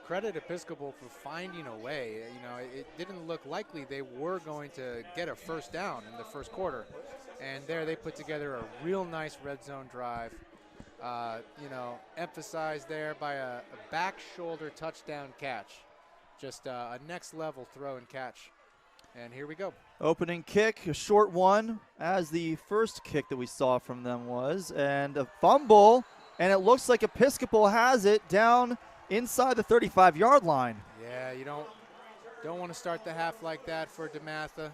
credit Episcopal for finding a way. You know, it didn't look likely they were going to get a first down in the first quarter, and there they put together a real nice red zone drive. You know, emphasized there by a back shoulder touchdown catch. Just a next level throw and catch. And here we go. Opening kick, a short one, as the first kick that we saw from them was, and a fumble, and it looks like Episcopal has it down inside the 35-yard line. Yeah, you don't want to start the half like that for DeMatha.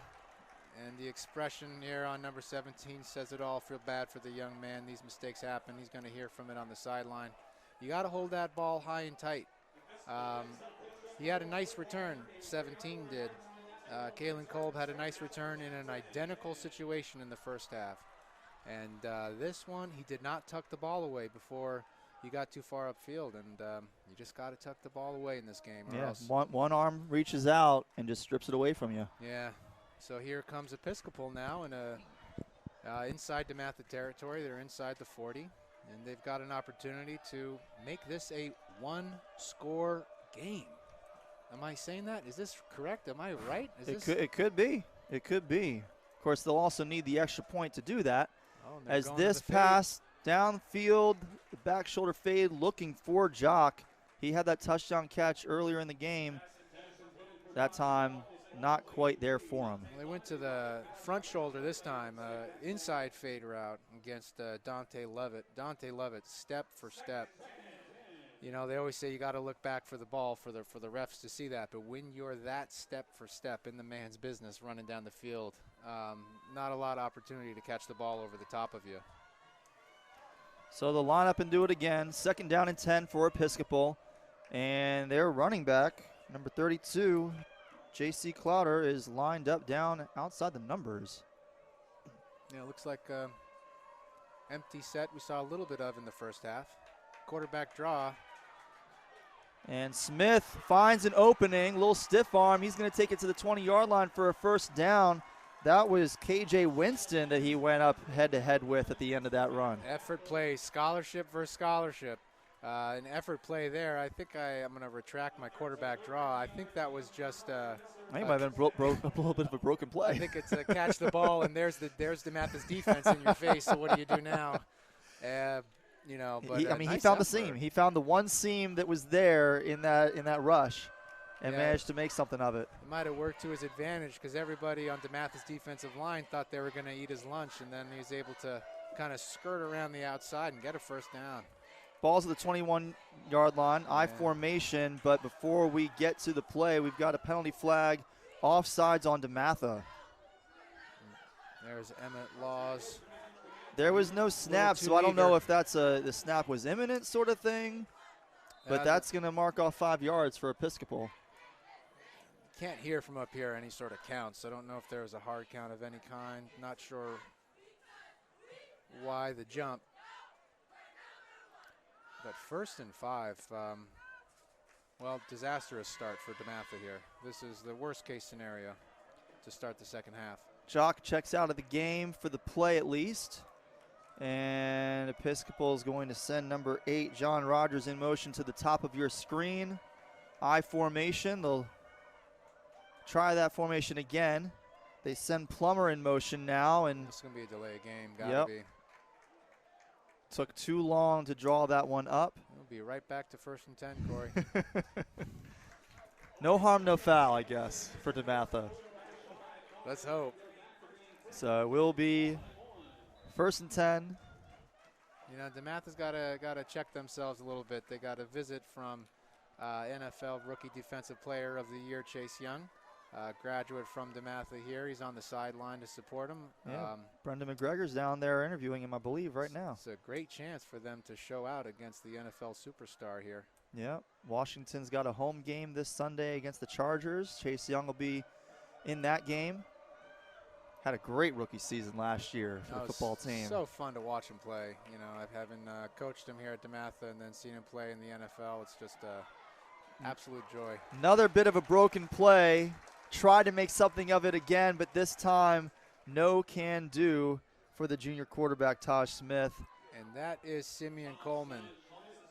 And the expression here on number 17 says it all. Feel bad for the young man. These mistakes happen. He's going to hear from it on the sideline. You got to hold that ball high and tight. He had a nice return, 17 did. Kalen Kolb had a nice return in an identical situation in the first half. And this one, he did not tuck the ball away before he got too far upfield. And you just got to tuck the ball away in this game. Yeah, one arm reaches out and just strips it away from you. Yeah. So here comes Episcopal now in inside DeMatha territory. They're inside the 40. And they've got an opportunity to make this a one-score game. Am I saying that? Is this correct? Am I right? It could be. It could be. Of course, they'll also need the extra point to do that. Oh, as this pass downfield, the back shoulder fade, looking for Jock. He had that touchdown catch earlier in the game. That time, not quite there for him. Well, they went to the front shoulder this time, inside fade route against Dante Levitt. Dante Levitt, step for step. You know, they always say you got to look back for the ball for the refs to see that. But when you're that step for step in the man's business running down the field, not a lot of opportunity to catch the ball over the top of you. So they'll line up and do it again. 2nd down and 10 for Episcopal. And their running back, number 32, J.C. Clowder, is lined up down outside the numbers. Yeah, it looks like empty set we saw a little bit of in the first half. Quarterback draw. And Smith finds an opening, little stiff arm. He's going to take it to the 20-yard line for a 1st down. That was K.J. Winston that he went up head-to-head with at the end of that run. Effort play, scholarship versus scholarship. An effort play there. I think I'm going to retract my quarterback draw. I think that was just I think it might have been a little bit of a broken play. I think it's a catch the ball, and there's DeMatha's defense in your face. So what do you do now? You know, but he nice found effort. the seam. He found the one seam that was there in that rush, and managed to make something of it. It might have worked to his advantage because everybody on DeMatha's defensive line thought they were going to eat his lunch, and then he was able to kind of skirt around the outside and get a 1st down. Ball's at the 21-yard line, I formation, but before we get to the play, we've got a penalty flag, offsides on DeMatha. There's Emmett Laws. There was no snap, so I don't know if that's the snap was imminent sort of thing, but that's going to mark off 5 yards for Episcopal. Can't hear from up here any sort of counts. I don't know if there was a hard count of any kind. Not sure why the jump. But 1st and 5, well, disastrous start for DeMatha here. This is the worst case scenario to start the 2nd half. Jock checks out of the game for the play at least. And Episcopal is going to send number 8, John Rogers, in motion to the top of your screen. I formation. They'll try that formation again. They send Plummer in motion now. And it's going to be a delay game. Gotta be. Took too long to draw that one up. We'll be right back to 1st and 10, Cory. No harm, no foul, I guess, for DeMatha. Let's hope. So it will be 1st and 10. You know, DeMatha's got to check themselves a little bit. They got a visit from NFL Rookie Defensive Player of the Year, Chase Young. Graduate from DeMatha here. He's on the sideline to support him. Yeah, Brendan McGregor's down there interviewing him, I believe, right now. It's a great chance for them to show out against the NFL superstar here. Yeah, Washington's got a home game this Sunday against the Chargers. Chase Young will be in that game. Had a great rookie season last year for the football team. So fun to watch him play. You know, I've having coached him here at DeMatha and then seen him play in the NFL. It's just absolute joy. Another bit of a broken play. Tried to make something of it again, but this time no can do for the junior quarterback, Taj Smith. And that is Simeon Coleman,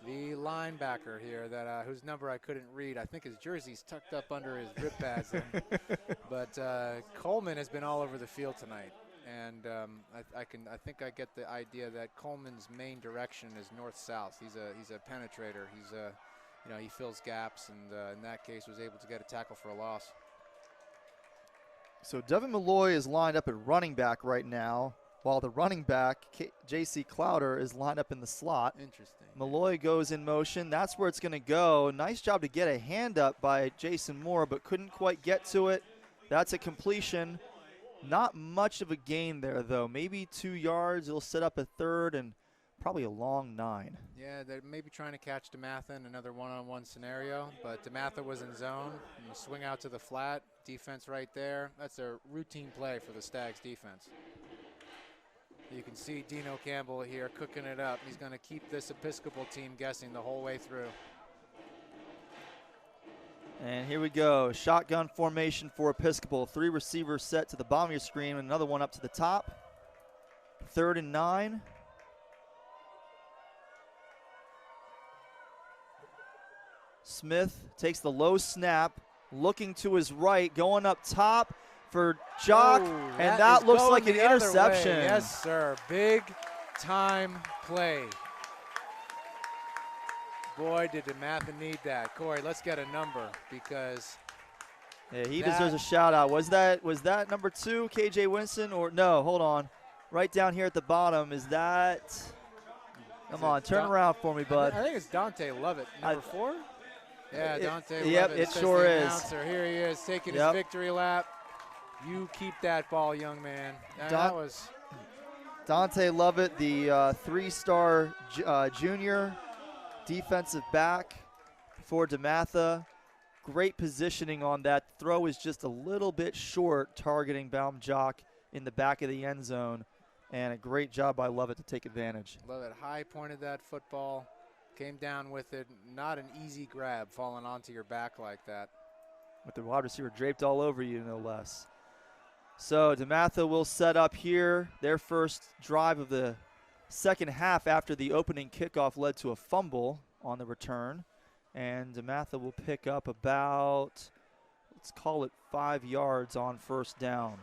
the linebacker here, that whose number I couldn't read. I think his jersey's tucked up under his rib pads. But Coleman has been all over the field tonight. And I think I get the idea that Coleman's main direction is north-south. He's a penetrator. You know, he fills gaps, and in that case was able to get a tackle for a loss. So Devin Muller is lined up at running back right now, while the running back, J.C. Clowder, is lined up in the slot. Interesting. Malloy goes in motion. That's where it's going to go. Nice job to get a hand up by Jason Moore, but couldn't quite get to it. That's a completion. Not much of a gain there, though. Maybe 2 yards. It'll set up a 3rd and probably a long 9. Yeah, they're maybe trying to catch DeMatha in another one-on-one scenario, but DeMatha was in zone. And swing out to the flat. Defense right there. That's a routine play for the Stags defense. You can see Dino Campbell here cooking it up. He's going to keep this Episcopal team guessing the whole way through. And here we go. Shotgun formation for Episcopal. 3 receivers set to the bottom of your screen, and another one up to the top. 3rd and 9. Smith takes the low snap, looking to his right, going up top for Jock, and that looks like an interception. Yes, sir. Big time play. Boy, did DeMatha need that. Cory, let's get a number because he deserves a shout out. Was that number 2, KJ Winston, or no? Hold on. Right down here at the bottom, is that Come on, turn around for me, bud. I think it's Dante Lovett, number 4. Yeah, Dante Lovett. Yep, it sure is. Here he is, taking his victory lap. You keep that ball, young man. That was Dante Lovett, the 3-star junior defensive back for DeMatha. Great positioning on that. Throw is just a little bit short, targeting Baumjock in the back of the end zone. And a great job by Lovett to take advantage. Lovett high pointed that football, came down with it. Not an easy grab, falling onto your back like that. With the wide receiver draped all over you, no less. So DeMatha will set up here. Their first drive of the second half after the opening kickoff led to a fumble on the return. And DeMatha will pick up about, let's call it 5 yards on first down.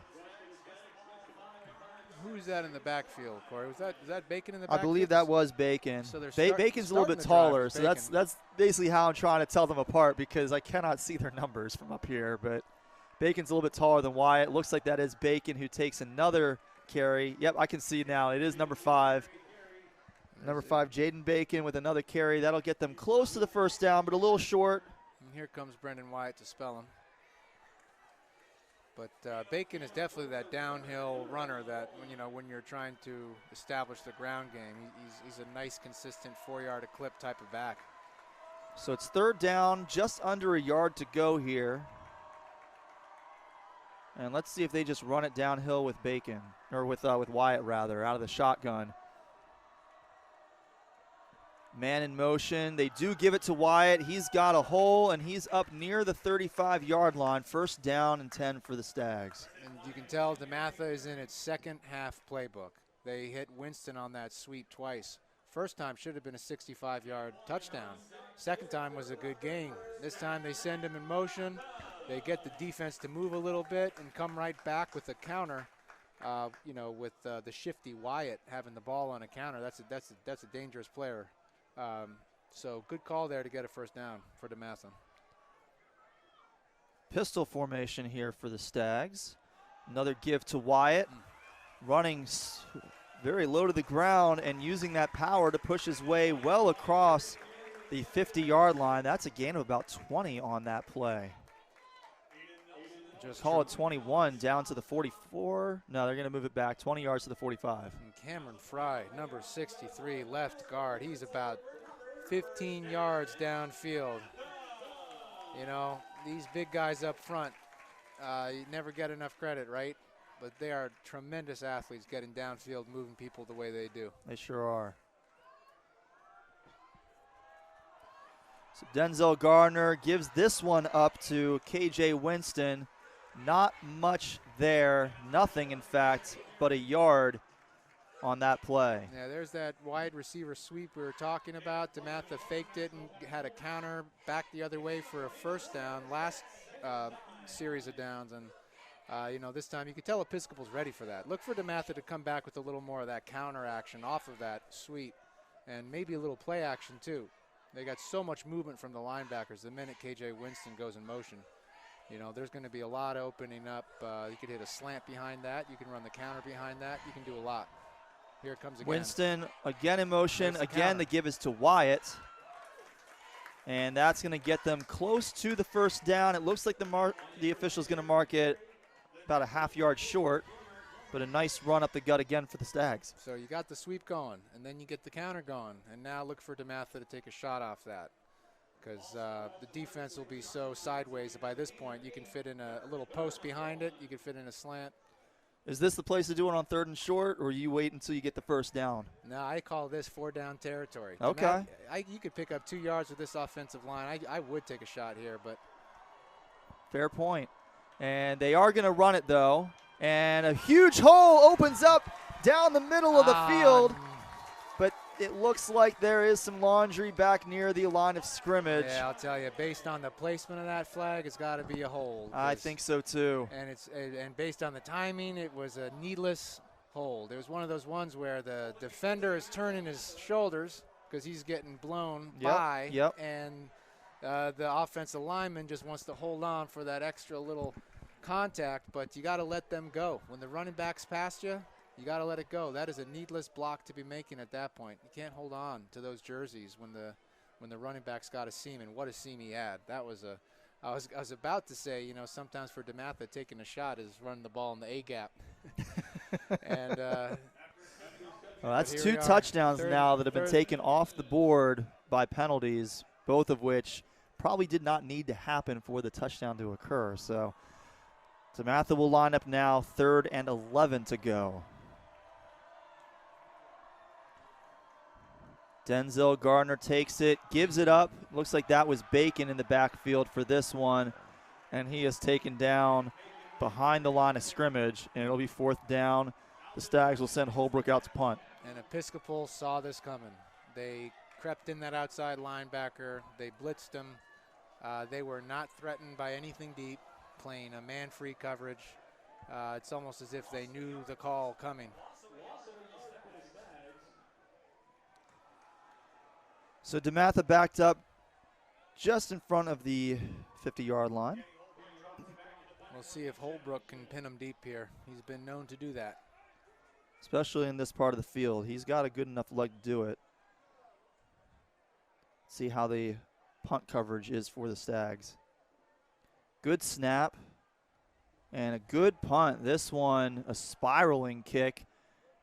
Who's that in the backfield, Corey? Was that Bacon in the backfield? I believe that was Bacon. So Bacon's a little bit taller, so that's basically how I'm trying to tell them apart, because I cannot see their numbers from up here. But Bacon's a little bit taller than Wyatt. Looks like that is Bacon, who takes another carry. Yep, I can see now. It is number 5. Number 5, Jaden Bacon with another carry. That'll get them close to the first down, but a little short. And here comes Brendan Wyatt to spell him. But Bacon is definitely that downhill runner that, when you're trying to establish the ground game, he's a nice, consistent 4-yard a clip type of back. So it's third down, just under a yard to go here. And let's see if they just run it downhill with Bacon, or with Wyatt rather, out of the shotgun. Man in motion. They do give it to Wyatt. He's got a hole, and he's up near the 35-yard line. First down and 10 for the Stags. And you can tell DeMatha is in its second half playbook. They hit Winston on that sweep twice. First time should have been a 65-yard touchdown. Second time was a good gain. This time they send him in motion. They get the defense to move a little bit and come right back with a counter. With the shifty Wyatt having the ball on a counter, that's a dangerous player. So good call there to get a first down for DeMatha. Pistol formation here for the Stags. Another give to Wyatt. Running very low to the ground and using that power to push his way well across the 50-yard line. That's a gain of about 20 on that play. Just call it 21 down to the 44. No, they're going to move it back 20 yards to the 45. And Cameron Fry, number 63, left guard. He's about 15 yards downfield. These big guys up front, you never get enough credit, right? But they are tremendous athletes getting downfield, moving people the way they do. They sure are. So Denzel Gardner gives this one up to KJ Winston. Not much there, nothing in fact, but a yard on that play. Yeah, there's that wide receiver sweep we were talking about. DeMatha faked it and had a counter back the other way for a first down last series of downs. And, this time you could tell Episcopal's ready for that. Look for DeMatha to come back with a little more of that counter action off of that sweep and maybe a little play action too. They got so much movement from the linebackers the minute KJ Winston goes in motion. There's going to be a lot opening up. You could hit a slant behind that. You can run the counter behind that. You can do a lot. Here it comes again. Winston again in motion. Again, the give is to Wyatt. And that's going to get them close to the first down. It looks like the official's going to mark it about a half-yard short, but a nice run up the gut again for the Stags. So you got the sweep going, and then you get the counter going. And now look for DeMatha to take a shot off that, because the defense will be so sideways that by this point you can fit in a little post behind it. You can fit in a slant. Is this the place to do it on third and short, or you wait until you get the first down? No, I call this 4-down territory. Okay. You could pick up 2 yards with this offensive line. I would take a shot here, but. Fair point. And they are going to run it, though. And a huge hole opens up down the middle of the field. But it looks like there is some laundry back near the line of scrimmage. Yeah, I'll tell you, based on the placement of that flag, it's got to be a hold. I think so, too. And based on the timing, it was a needless hold. It was one of those ones where the defender is turning his shoulders because he's getting blown by. Yep. And the offensive lineman just wants to hold on for that extra little contact, but you got to let them go. When the running back's past you, You got to let it go. That is a needless block to be making at that point. You can't hold on to those jerseys when the running back's got a seam, and what a seam he had. That was a I was about to say, sometimes for DeMatha, taking a shot is running the ball in the A gap. And well, that's 2 touchdowns now that have been taken off the board by penalties, both of which probably did not need to happen for the touchdown to occur. So DeMatha will line up now, 3rd and 11 to go. Denzel Gardner takes it, gives it up. Looks like that was Bacon in the backfield for this one. And he is taken down behind the line of scrimmage, and it'll be 4th down. The Stags will send Holbrook out to punt. And Episcopal saw this coming. They crept in that outside linebacker. They blitzed him. They were not threatened by anything deep, playing a man-free coverage. It's almost as if they knew the call coming. So DeMatha backed up just in front of the 50-yard line. We'll see if Holbrook can pin him deep here. He's been known to do that. Especially in this part of the field. He's got a good enough leg to do it. See how the punt coverage is for the Stags. Good snap and a good punt. This one, a spiraling kick,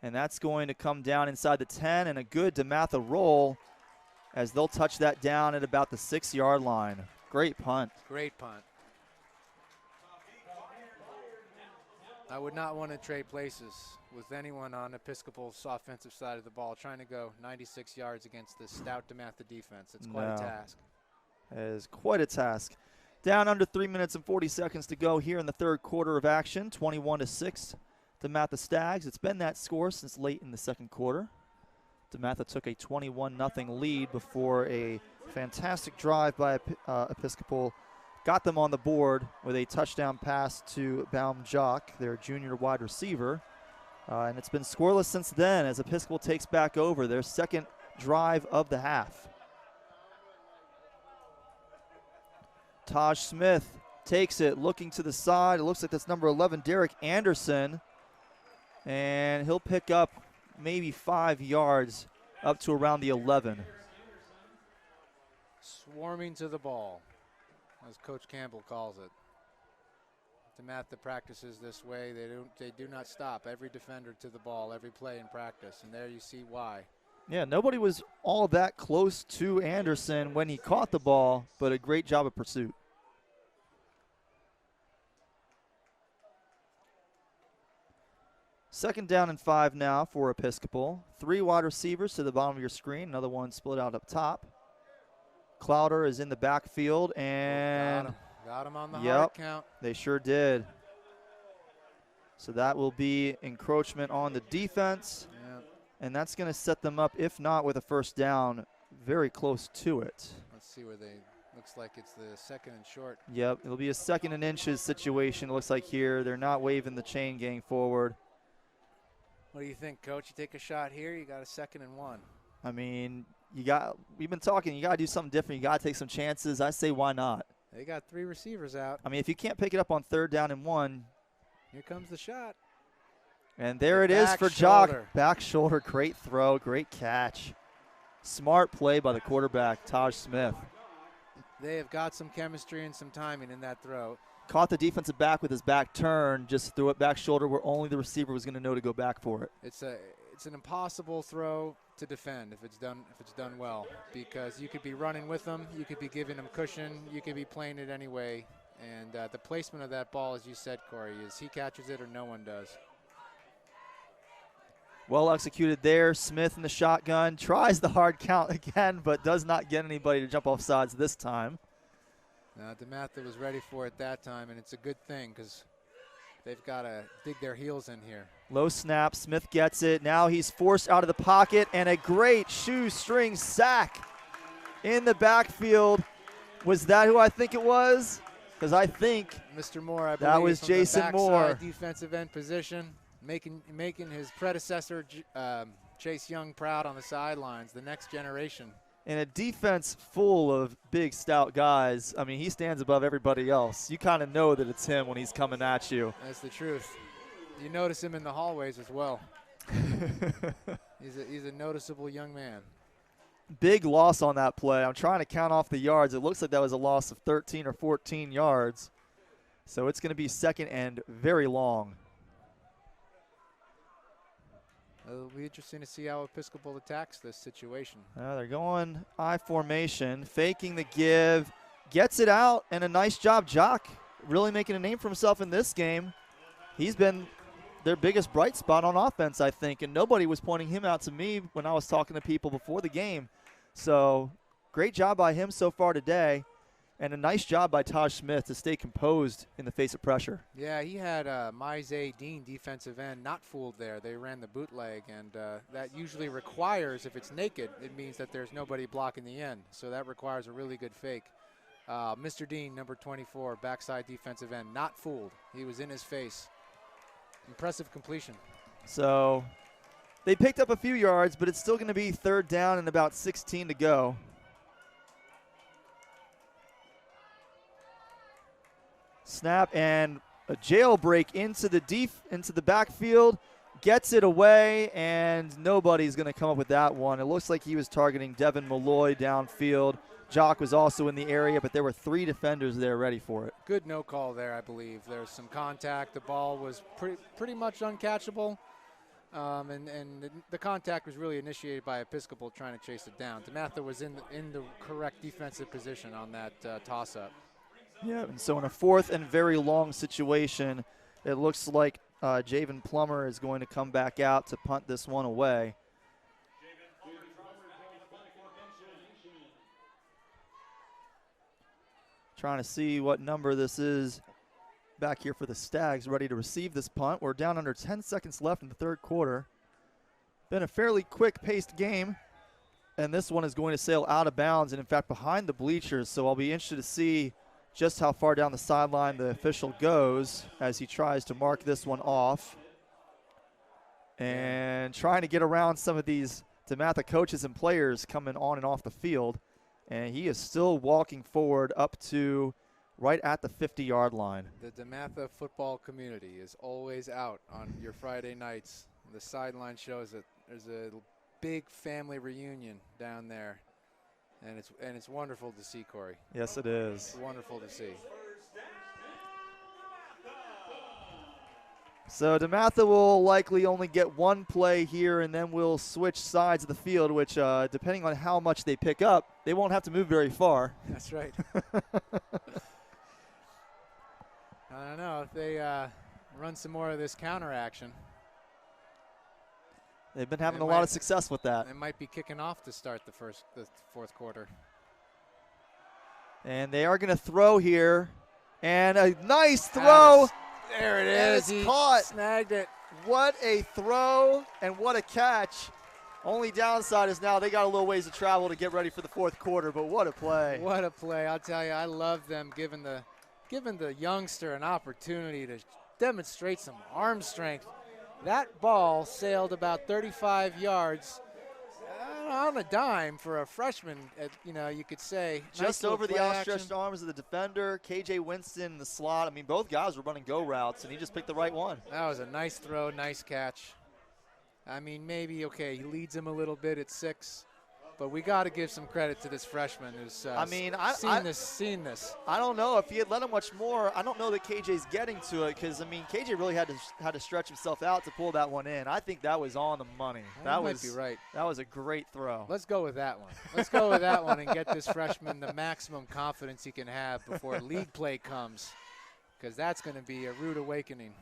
and that's going to come down inside the 10, and a good DeMatha roll as they'll touch that down at about the 6-yard line. Great punt. Great punt. I would not want to trade places with anyone on Episcopal's offensive side of the ball trying to go 96 yards against this stout DeMatha defense. It's quite a task. It is quite a task. Down under 3 minutes and 40 seconds to go here in the 3rd quarter of action. 21-6 DeMatha Stags. It's been that score since late in the 2nd quarter. DeMatha took a 21-0 lead before a fantastic drive by Episcopal got them on the board with a touchdown pass to Baum-Jock, their junior wide receiver. And it's been scoreless since then as Episcopal takes back over their 2nd drive of the half. Taj Smith takes it, looking to the side. It looks like that's number 11, Derek Anderson. And he'll pick up maybe 5 yards up to around the 11. Swarming to the ball, as Coach Campbell calls it. DeMatha practices this way. They do not stop. Every defender to the ball, every play in practice, and there you see why. Yeah, nobody was all that close to Anderson when he caught the ball, but a great job of pursuit. Second down and 5 now for Episcopal. 3 wide receivers to the bottom of your screen. Another one split out up top. Clowder is in the backfield, and got him on the hard count. They sure did. So that will be encroachment on the defense, and that's going to set them up, if not with a 1st down, very close to it. Let's see where they. Looks like it's the 2nd and short. Yep, it'll be a 2nd and inches situation. It looks like here they're not waving the chain gang forward. What do you think, Coach? You take a shot here, you got a 2nd and 1. I mean, we've been talking, you got to do something different. You got to take some chances. I say, why not? They got 3 receivers out. I mean, if you can't pick it up on 3rd down and 1. Here comes the shot. And there it is for Jock. Back shoulder, great throw, great catch. Smart play by the quarterback, Taj Smith. They have got some chemistry and some timing in that throw. Caught the defensive back with his back turn, just threw it back shoulder where only the receiver was going to know to go back for it. It's an impossible throw to defend if it's done well, because you could be running with them, you could be giving them cushion, you could be playing it anyway, and the placement of that ball, as you said, Corey, is he catches it or no one does. Well executed there. Smith in the shotgun tries the hard count again, but does not get anybody to jump off sides this time. DeMatha was ready for it that time, and it's a good thing because they've got to dig their heels in here. Low snap, Smith gets it. Now he's forced out of the pocket, and a great shoestring sack in the backfield. Was that who I think it was? Because I think Mr. Moore, I believe, that was Jason Moore. Defensive end position, making his predecessor Chase Young proud on the sidelines, the next generation. In a defense full of big, stout guys, I mean, he stands above everybody else. You kind of know that it's him when he's coming at you. That's the truth. You notice him in the hallways as well. He's a noticeable young man. Big loss on that play. I'm trying to count off the yards. It looks like that was a loss of 13 or 14 yards. So it's going to be second and very long. It'll be interesting to see how Episcopal attacks this situation. They're going I formation, faking the give, gets it out, and a nice job, Jock, really making a name for himself in this game. He's been their biggest bright spot on offense, I think, and nobody was pointing him out to me when I was talking to people before the game. So great job by him so far today, and a nice job by Taj Smith to stay composed in the face of pressure. Yeah, he had Mize Dean, defensive end, not fooled there. They ran the bootleg, and that usually requires, if it's naked, it means that there's nobody blocking the end. So that requires a really good fake. Mr. Dean, number 24, backside defensive end, not fooled. He was in his face. Impressive completion. So they picked up a few yards, but it's still going to be third down and about 16 to go. Snap and a jailbreak into the backfield, gets it away, and nobody's going to come up with that one. It looks like he was targeting Devin Muller downfield. Jock was also in the area, but there were 3 defenders there ready for it. Good no call there, I believe. There's some contact. The ball was pretty much uncatchable, and the contact was really initiated by Episcopal trying to chase it down. DeMatha was in the correct defensive position on that toss-up. Yeah, and so in a fourth and very long situation, it looks like Javen Plummer is going to come back out to punt this one away. Trying to see what number this is back here for the Stags, ready to receive this punt. We're down under 10 seconds left in the third quarter. Been a fairly quick-paced game, and this one is going to sail out of bounds and, in fact, behind the bleachers. So I'll be interested to see just how far down the sideline the official goes as he tries to mark this one off. And trying to get around some of these DeMatha coaches and players coming on and off the field. And he is still walking forward up to right at the 50-yard line. The DeMatha football community is always out on your Friday nights. The sideline shows that there's a big family reunion down there. And it's wonderful to see, Cory. Yes, it is. It's wonderful to see. So DeMatha will likely only get one play here, and then we'll switch sides of the field, which, depending on how much they pick up, they won't have to move very far. That's right. I don't know if they run some more of this counter action. They've been having a lot of success with that. They might be kicking off to start the fourth quarter. And they are going to throw here, and a nice throw. There it is. He caught. Snagged it. What a throw and what a catch. Only downside is now they got a little ways to travel to get ready for the fourth quarter, but what a play. What a play. I'll tell you, I love them giving the youngster an opportunity to demonstrate some arm strength. That ball sailed about 35 yards on a dime for a freshman, you could say. Just over the outstretched arms of the defender, KJ Winston in the slot. I mean, both guys were running go routes, and he just picked the right one. That was a nice throw, nice catch. I mean, maybe, okay, he leads him a little bit at 6, but we got to give some credit to this freshman who's seen this. I don't know if he had let him much more. I don't know that KJ's getting to it because, I mean, KJ really had to stretch himself out to pull that one in. I think that was on the money. That might be right. That was a great throw. Let's go with that one. Let's go with that one and get this freshman the maximum confidence he can have before league play comes, because that's going to be a rude awakening.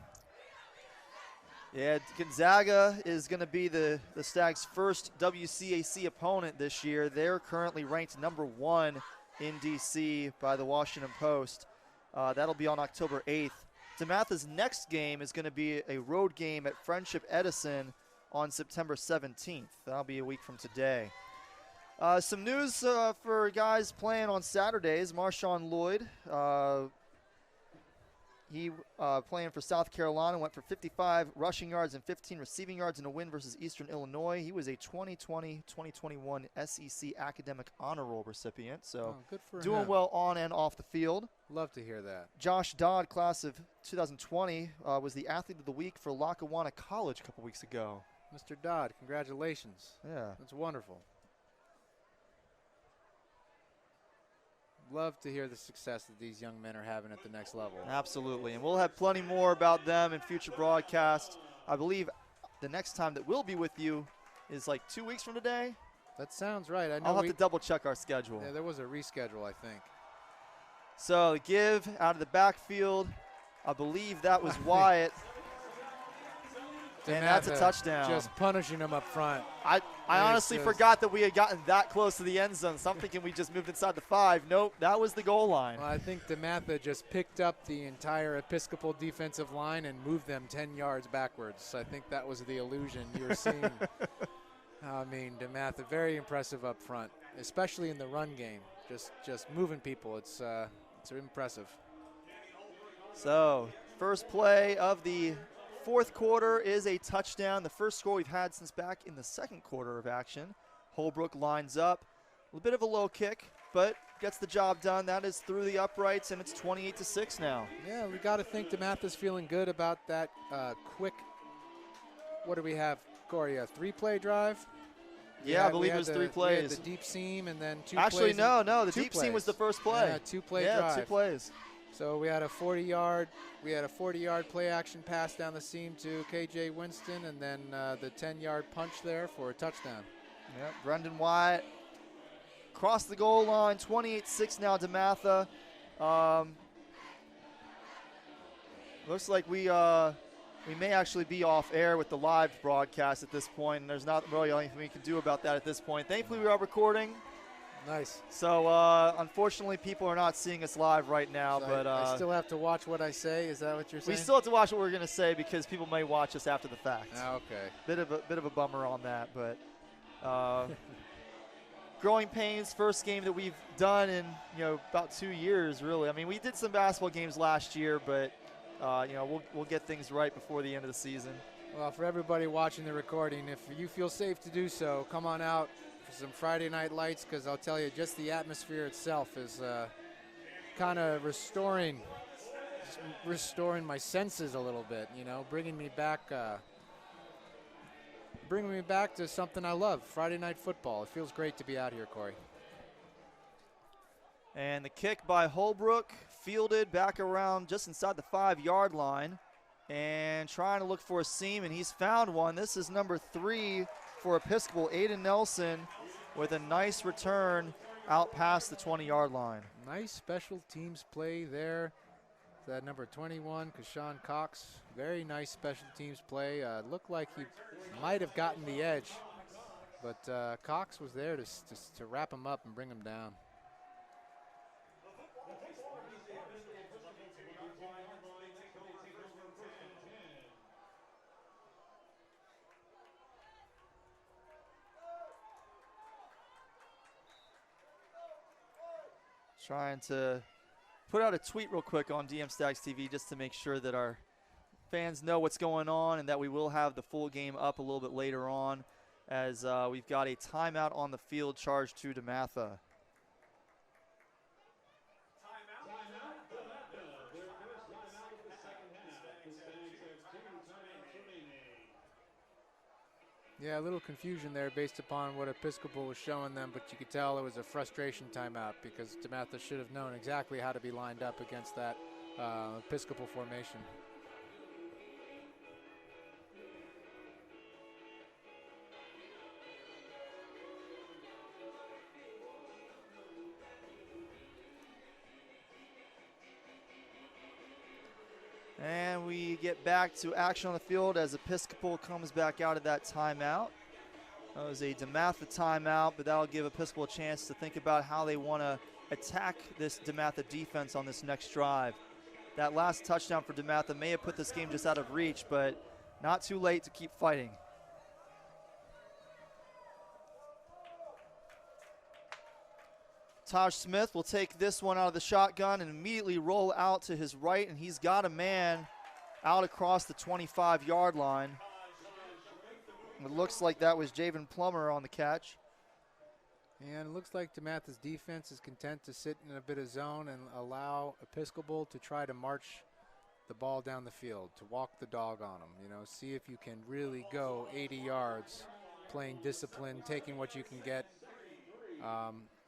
Yeah, Gonzaga is going to be the Stags' first WCAC opponent this year. They're currently ranked number 1 in D.C. by the Washington Post. That'll be on October 8th. DeMatha's next game is going to be a road game at Friendship Edison on September 17th. That'll be a week from today. Some news for guys playing on Saturdays. Marshawn Lloyd, he playing for South Carolina, went for 55 rushing yards and 15 receiving yards in a win versus Eastern Illinois. He was a 2020-2021 SEC Academic Honor Roll recipient, so good for doing him. well on and off the field. Love to hear that. Josh Dodd, class of 2020, was the Athlete of the Week for Lackawanna College a couple weeks ago. Mr. Dodd, congratulations. Yeah. That's wonderful. Love to hear the success that these young men are having at the next level. Absolutely, and we'll have plenty more about them in future broadcasts. I believe the next time that we'll be with you is like 2 weeks from today. That sounds right. I'll have to double check our schedule. Yeah, there was a reschedule, I think. So the give out of the backfield, I believe that was Wyatt. And that's a touchdown. Just punishing him up front. I honestly forgot that we had gotten that close to the end zone. So I'm thinking we just moved inside the 5. Nope, that was the goal line. Well, I think DeMatha just picked up the entire Episcopal defensive line and moved them 10 yards backwards. I think that was the illusion you were seeing. I mean, DeMatha, very impressive up front, especially in the run game. Just moving people. It's impressive. So first play of the fourth quarter is a touchdown, the first score we've had since back in the second quarter of action. Holbrook lines up, a little bit of a low kick, but gets the job done. That is through the uprights, and it's 28-6 now. Yeah, we got to think DeMatha's feeling good about that quick. What do we have, Cory? A 3-play drive? Yeah, I believe it was 3 plays. We had the deep seam and then 2 Actually, plays. No, the deep seam was the first play. Yeah, 2-play drive. 2 plays. So we had a 40-yard play action pass down the seam to KJ Winston, and then the 10-yard punch there for a touchdown. Yep, Brendan Wyatt crossed the goal line, 28-6 now DeMatha. Looks like we may actually be off air with the live broadcast at this point, and there's not really anything we can do about that at this point. Thankfully, we are recording. Nice. So, unfortunately, people are not seeing us live right now. So but I still have to watch what I say. Is that what you're saying? We still have to watch what we're going to say because people may watch us after the fact. Okay. Bit of a bummer on that, but growing pains. First game that we've done in about 2 years, really. I mean, we did some basketball games last year, but we'll get things right before the end of the season. Well, for everybody watching the recording, if you feel safe to do so, come on out for some Friday Night Lights, because I'll tell you, just the atmosphere itself is kind of restoring my senses a little bit, bringing me back to something I love, Friday night football. It feels great to be out here, Cory. And the kick by Holbrook, fielded back around just inside the 5-yard line, and trying to look for a seam, and he's found one. This is number 3 for Episcopal, Aiden Nelson, with a nice return out past the 20-yard line. Nice special teams play there. That number 21, Kashawn Cox, very nice special teams play. Looked like he might have gotten the edge, but Cox was there to wrap him up and bring him down. Trying to put out a tweet real quick on DM Stacks TV just to make sure that our fans know what's going on and that we will have the full game up a little bit later on, as we've got a timeout on the field charged to DeMatha. Yeah, a little confusion there based upon what Episcopal was showing them, but you could tell it was a frustration timeout because DeMatha should have known exactly how to be lined up against that Episcopal formation. And we get back to action on the field as Episcopal comes back out of that timeout. That was a DeMatha timeout, but that'll give Episcopal a chance to think about how they want to attack this DeMatha defense on this next drive. That last touchdown for DeMatha may have put this game just out of reach, but not too late to keep fighting. Taj Smith will take this one out of the shotgun and immediately roll out to his right, and he's got a man out across the 25-yard line. It looks like that was Javen Plummer on the catch. And it looks like DeMatha's defense is content to sit in a bit of zone and allow Episcopal to try to march the ball down the field, to walk the dog on them. You know, see if you can really go 80 yards, playing discipline, taking what you can get.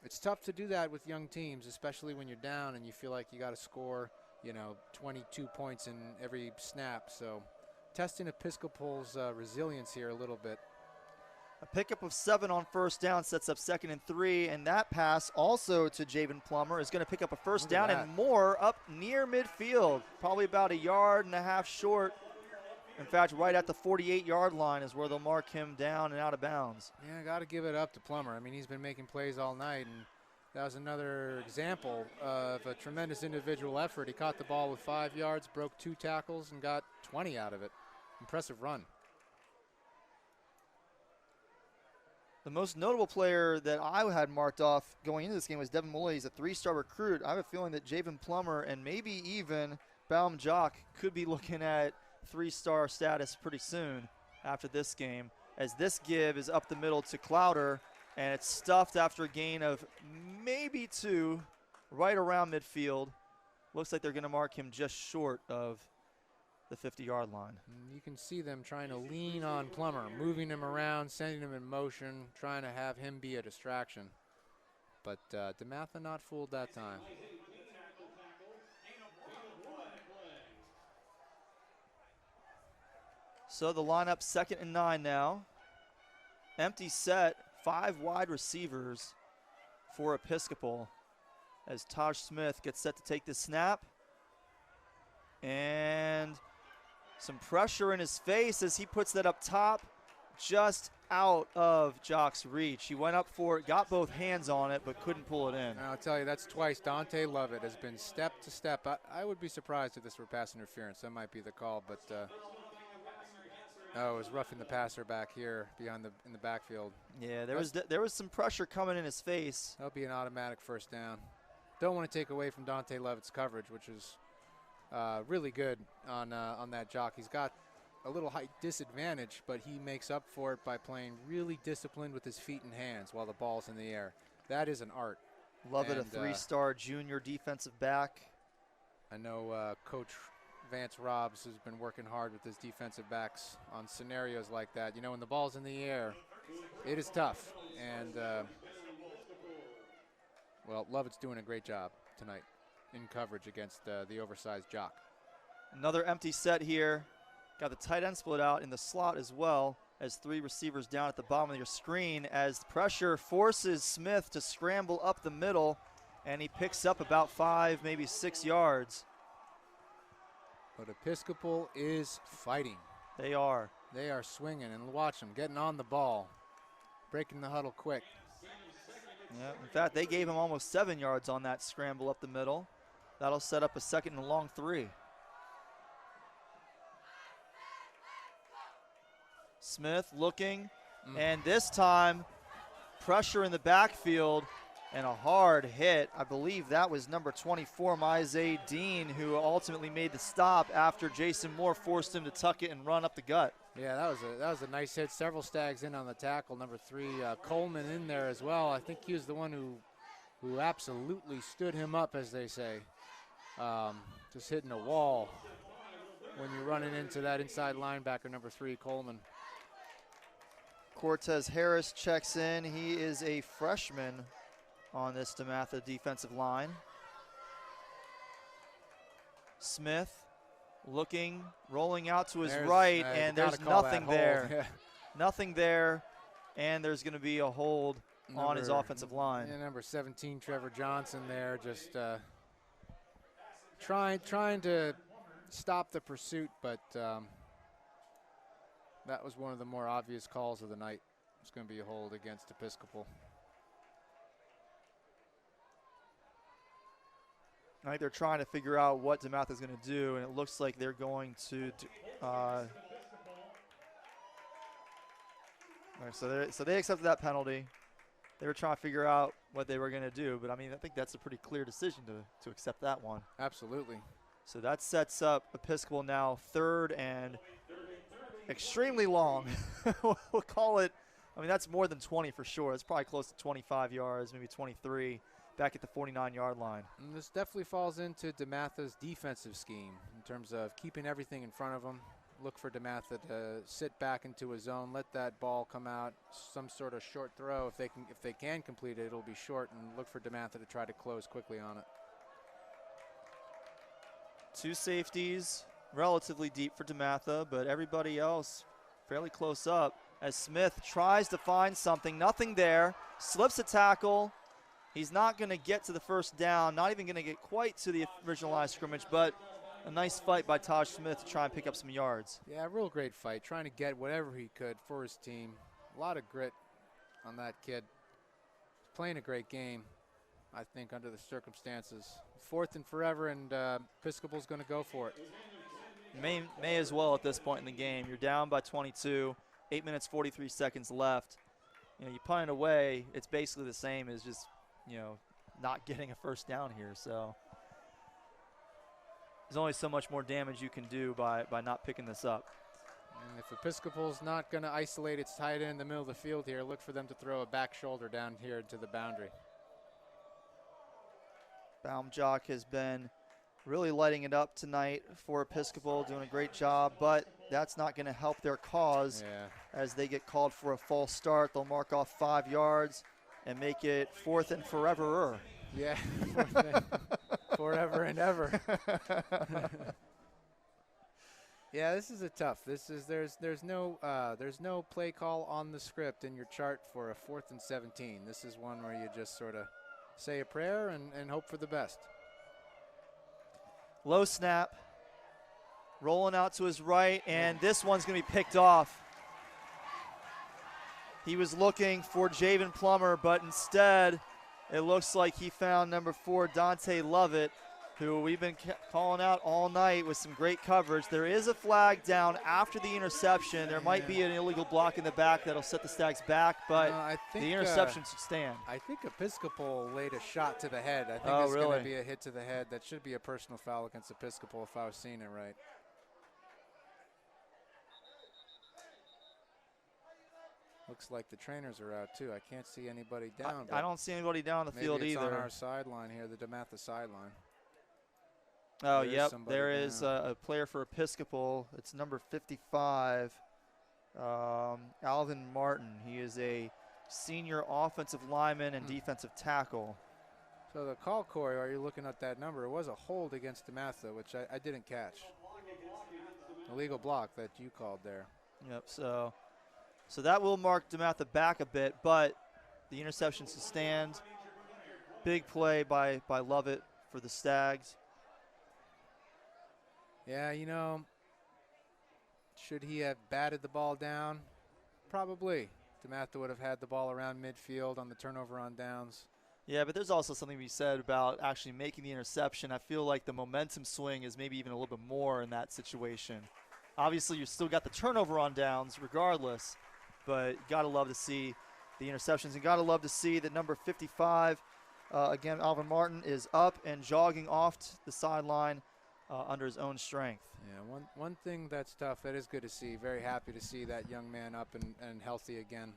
It's tough to do that with young teams, especially when you're down and you feel like you got to score, you know, 22 points in every snap. So testing Episcopal's resilience here a little bit. A pickup of 7 on first down sets up 2nd and 3, and that pass also to Javen Plummer is going to pick up a first down and more up near midfield, probably about 1.5 yards short. In fact, right at the 48-yard line is where they'll mark him down and out of bounds. Yeah, got to give it up to Plummer. I mean, he's been making plays all night, and that was another example of a tremendous individual effort. He caught the ball with 5 yards, broke 2 tackles, and got 20 out of it. Impressive run. The most notable player that I had marked off going into this game was Devin Muller. He's a 3-star recruit. I have a feeling that Javen Plummer and maybe even Baum Jock could be looking at 3-star status pretty soon after this game, as this give is up the middle to Clowder, and it's stuffed after a gain of maybe 2 right around midfield. Looks like they're going to mark him just short of the 50-yard line. You can see them trying to lean on Plummer, moving him around, sending him in motion, trying to have him be a distraction. But DeMatha not fooled that time. So the lineup 2nd and 9 now. Empty set, 5 wide receivers for Episcopal as Taj Smith gets set to take the snap. And some pressure in his face as he puts that up top, just out of Jock's reach. He went up for it, got both hands on it, but couldn't pull it in. I'll tell you, that's twice. Dante Lovett has been step to step. I would be surprised if this were pass interference. That might be the call, but it was roughing the passer back here in the backfield. Yeah, there was some pressure coming in his face. That'll be an automatic first down. Don't want to take away from Dante Lovett's coverage, which is really good on that Jock. He's got a little height disadvantage, but he makes up for it by playing really disciplined with his feet and hands while the ball's in the air. That is an art. Lovett, a 3-star junior defensive back. I know Coach Vance Robbs has been working hard with his defensive backs on scenarios like that. You know, when the ball's in the air, it is tough. And, well, Lovett's doing a great job tonight in coverage against the oversized Jock. Another empty set here. Got the tight end split out in the slot as well as 3 receivers down at the bottom of your screen as pressure forces Smith to scramble up the middle, and he picks up about 5, maybe 6 yards. But Episcopal is fighting. They are. They are swinging, and watch them getting on the ball, breaking the huddle quick. Yeah, in fact, they gave him almost 7 yards on that scramble up the middle. That'll set up a 2nd and long 3. Smith looking, and this time pressure in the backfield and a hard hit. I believe that was number 24, Myzay Dean, who ultimately made the stop after Jason Moore forced him to tuck it and run up the gut. Yeah, that was a nice hit. Several stags in on the tackle. Number 3, Coleman in there as well. I think he was the one who absolutely stood him up, as they say. Just hitting a wall when you're running into that inside linebacker, number 3, Coleman. Cortez Harris checks in. He is a freshman on this DeMatha defensive line. Smith looking, rolling out to his right, and there's nothing there. Yeah. Nothing there, and there's going to be a hold on his offensive line. Yeah, number 17, Trevor Johnson there, just trying to stop the pursuit, but that was one of the more obvious calls of the night. It's going to be a hold against Episcopal. I think they're trying to figure out what DeMatha is going to do, and it looks like they're going to so they accepted that penalty. They were trying to figure out what they were going to do, but I mean, I think that's a pretty clear decision to accept that one. Absolutely. So that sets up Episcopal now 3rd and extremely long. We'll call it, I mean, that's more than 20 for sure. It's probably close to 25 yards, maybe 23. back at the 49-yard line. And this definitely falls into DeMatha's defensive scheme in terms of keeping everything in front of him. Look for DeMatha to sit back into a zone, let that ball come out, some sort of short throw. If they can complete it, it'll be short, and look for DeMatha to try to close quickly on it. 2 safeties, relatively deep for DeMatha, but everybody else fairly close up as Smith tries to find something. Nothing there. Slips a tackle. He's not going to get to the first down, not even going to get quite to the original line of scrimmage, but a nice fight by Taj Smith to try and pick up some yards. Yeah, real great fight, trying to get whatever he could for his team. A lot of grit on that kid. He's playing a great game, I think, under the circumstances. 4th and forever, and Episcopal's going to go for it. May as well at this point in the game. You're down by 22, 8 minutes, 43 seconds left. You know, you punt it away, it's basically the same as just, you know, not getting a first down here. So there's only so much more damage you can do by not picking this up. And if Episcopal's not going to isolate its tight end in the middle of the field here, look for them to throw a back shoulder down here to the boundary. Baumjock has been really lighting it up tonight for Episcopal, doing a great job, but that's not going to help their cause as they get called for a false start. They'll mark off 5 yards and make it 4th and forever. Yeah, forever and ever. Yeah, this is a tough. There's no play call on the script in your chart for a 4th and 17. This is one where you just sort of say a prayer and hope for the best. Low snap, rolling out to his right, and this one's going to be picked off. He was looking for Javen Plummer, but instead it looks like he found number 4, Dante Lovett, who we've been calling out all night with some great coverage. There is a flag down after the interception. There might be an illegal block in the back that'll set the Stags back, but the interception should stand. I think Episcopal laid a shot to the head. I think it's going to be a hit to the head. That should be a personal foul against Episcopal if I was seeing it right. Looks like the trainers are out too. I can't see anybody down. I don't see anybody down on the field either. On our sideline here, the DeMatha sideline. Oh, yep. There is a player for Episcopal. It's number 55, Alvin Martin. He is a senior offensive lineman and defensive tackle. So the call, Cory, are you looking at that number? It was a hold against DeMatha, which I didn't catch. Illegal block that you called there. Yep. So that will mark DeMatha back a bit, but the interception to stand. Big play by Lovett for the Stags. Yeah, you know, should he have batted the ball down? Probably. DeMatha would have had the ball around midfield on the turnover on downs. Yeah, but there's also something to be said about actually making the interception. I feel like the momentum swing is maybe even a little bit more in that situation. Obviously, you still got the turnover on downs regardless, but you got to love to see the interceptions. And got to love to see that number 55, again, Alvin Martin, is up and jogging off the sideline under his own strength. Yeah, one thing that's tough, that is good to see. Very happy to see that young man up and healthy again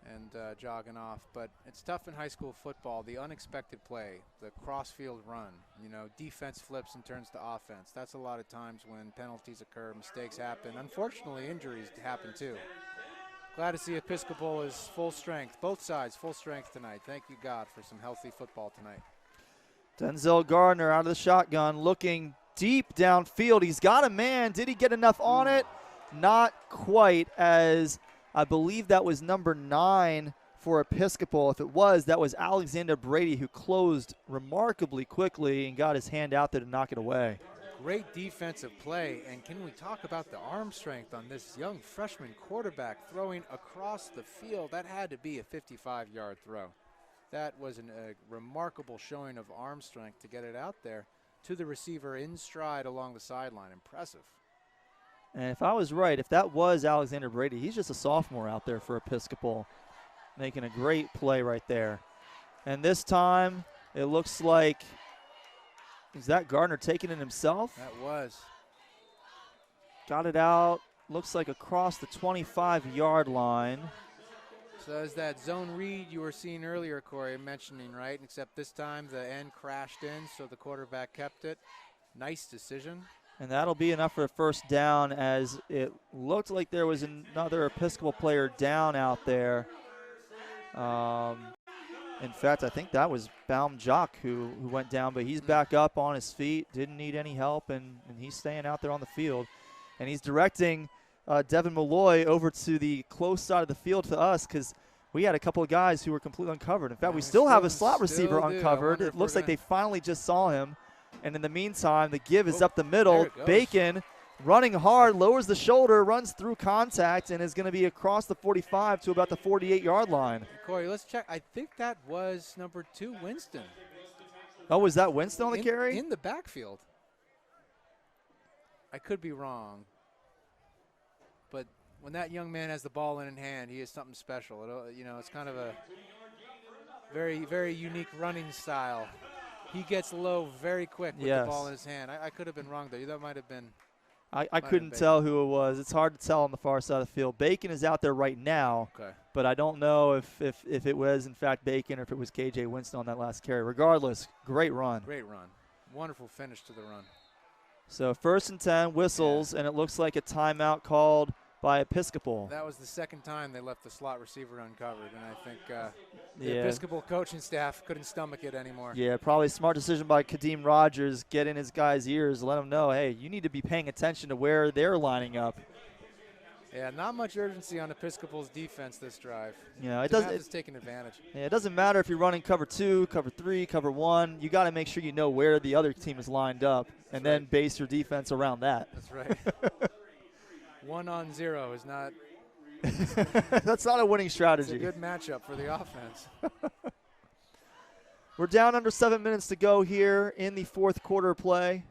and jogging off. But it's tough in high school football, the unexpected play, the cross-field run. You know, defense flips and turns to offense. That's a lot of times when penalties occur, mistakes happen. Unfortunately, injuries happen too. Glad to see Episcopal is full strength, both sides full strength tonight. Thank you, God, for some healthy football tonight. Denzel Gardner out of the shotgun, looking deep downfield. He's got a man. Did he get enough on it? Not quite, as I believe that was number 9 for Episcopal. If it was, that was Alexander Brady, who closed remarkably quickly and got his hand out there to knock it away. Great defensive play, and can we talk about the arm strength on this young freshman quarterback throwing across the field? That had to be a 55-yard throw. That was a remarkable showing of arm strength to get it out there to the receiver in stride along the sideline. Impressive. And if I was right, if that was Alexander Brady, he's just a sophomore out there for Episcopal, making a great play right there. And this time, it looks like, is that Gardner taking it himself? That was. Got it out, looks like across the 25-yard line. So as that zone read you were seeing earlier, Corey, mentioning, right? Except this time the end crashed in, so the quarterback kept it. Nice decision. And that'll be enough for a first down, as it looked like there was another Episcopal player down out there. In fact, I think that was Baum Jock who went down, but he's back up on his feet, didn't need any help, and he's staying out there on the field. And he's directing Devin Muller over to the close side of the field to us, because we had a couple of guys who were completely uncovered. In fact, we still have a slot receiver uncovered. It looks like they finally just saw him. And in the meantime, the give is up the middle. Bacon running hard, lowers the shoulder, runs through contact, and is going to be across the 45 to about the 48-yard line. Corey, let's check. I think that was number 2, Winston. Oh, was that Winston on the carry? In the backfield. I could be wrong. But when that young man has the ball in hand, he is something special. It's kind of a very, very unique running style. He gets low very quick with the ball in his hand. I could have been wrong, though. That might have been. I couldn't tell who it was. It's hard to tell on the far side of the field. Bacon is out there right now, but I don't know if it was, in fact, Bacon or if it was KJ Winston on that last carry. Regardless, great run. Great run. Wonderful finish to the run. So 1st and 10, whistles, and it looks like a timeout called by Episcopal. That was the second time they left the slot receiver uncovered, and I think the Episcopal coaching staff couldn't stomach it anymore. Yeah, probably a smart decision by Kadeem Rogers. Get in his guys' ears, let them know, hey, you need to be paying attention to where they're lining up. Yeah, not much urgency on Episcopal's defense this drive. Yeah, it's taking advantage. Yeah, it doesn't matter if you're running cover 2, cover 3, cover 1. You got to make sure you know where the other team is lined up, and then base your defense around that. That's right. 1-on-0 is not. That's not a winning strategy. It's a good matchup for the offense. We're down under 7 minutes to go here in the fourth quarter play.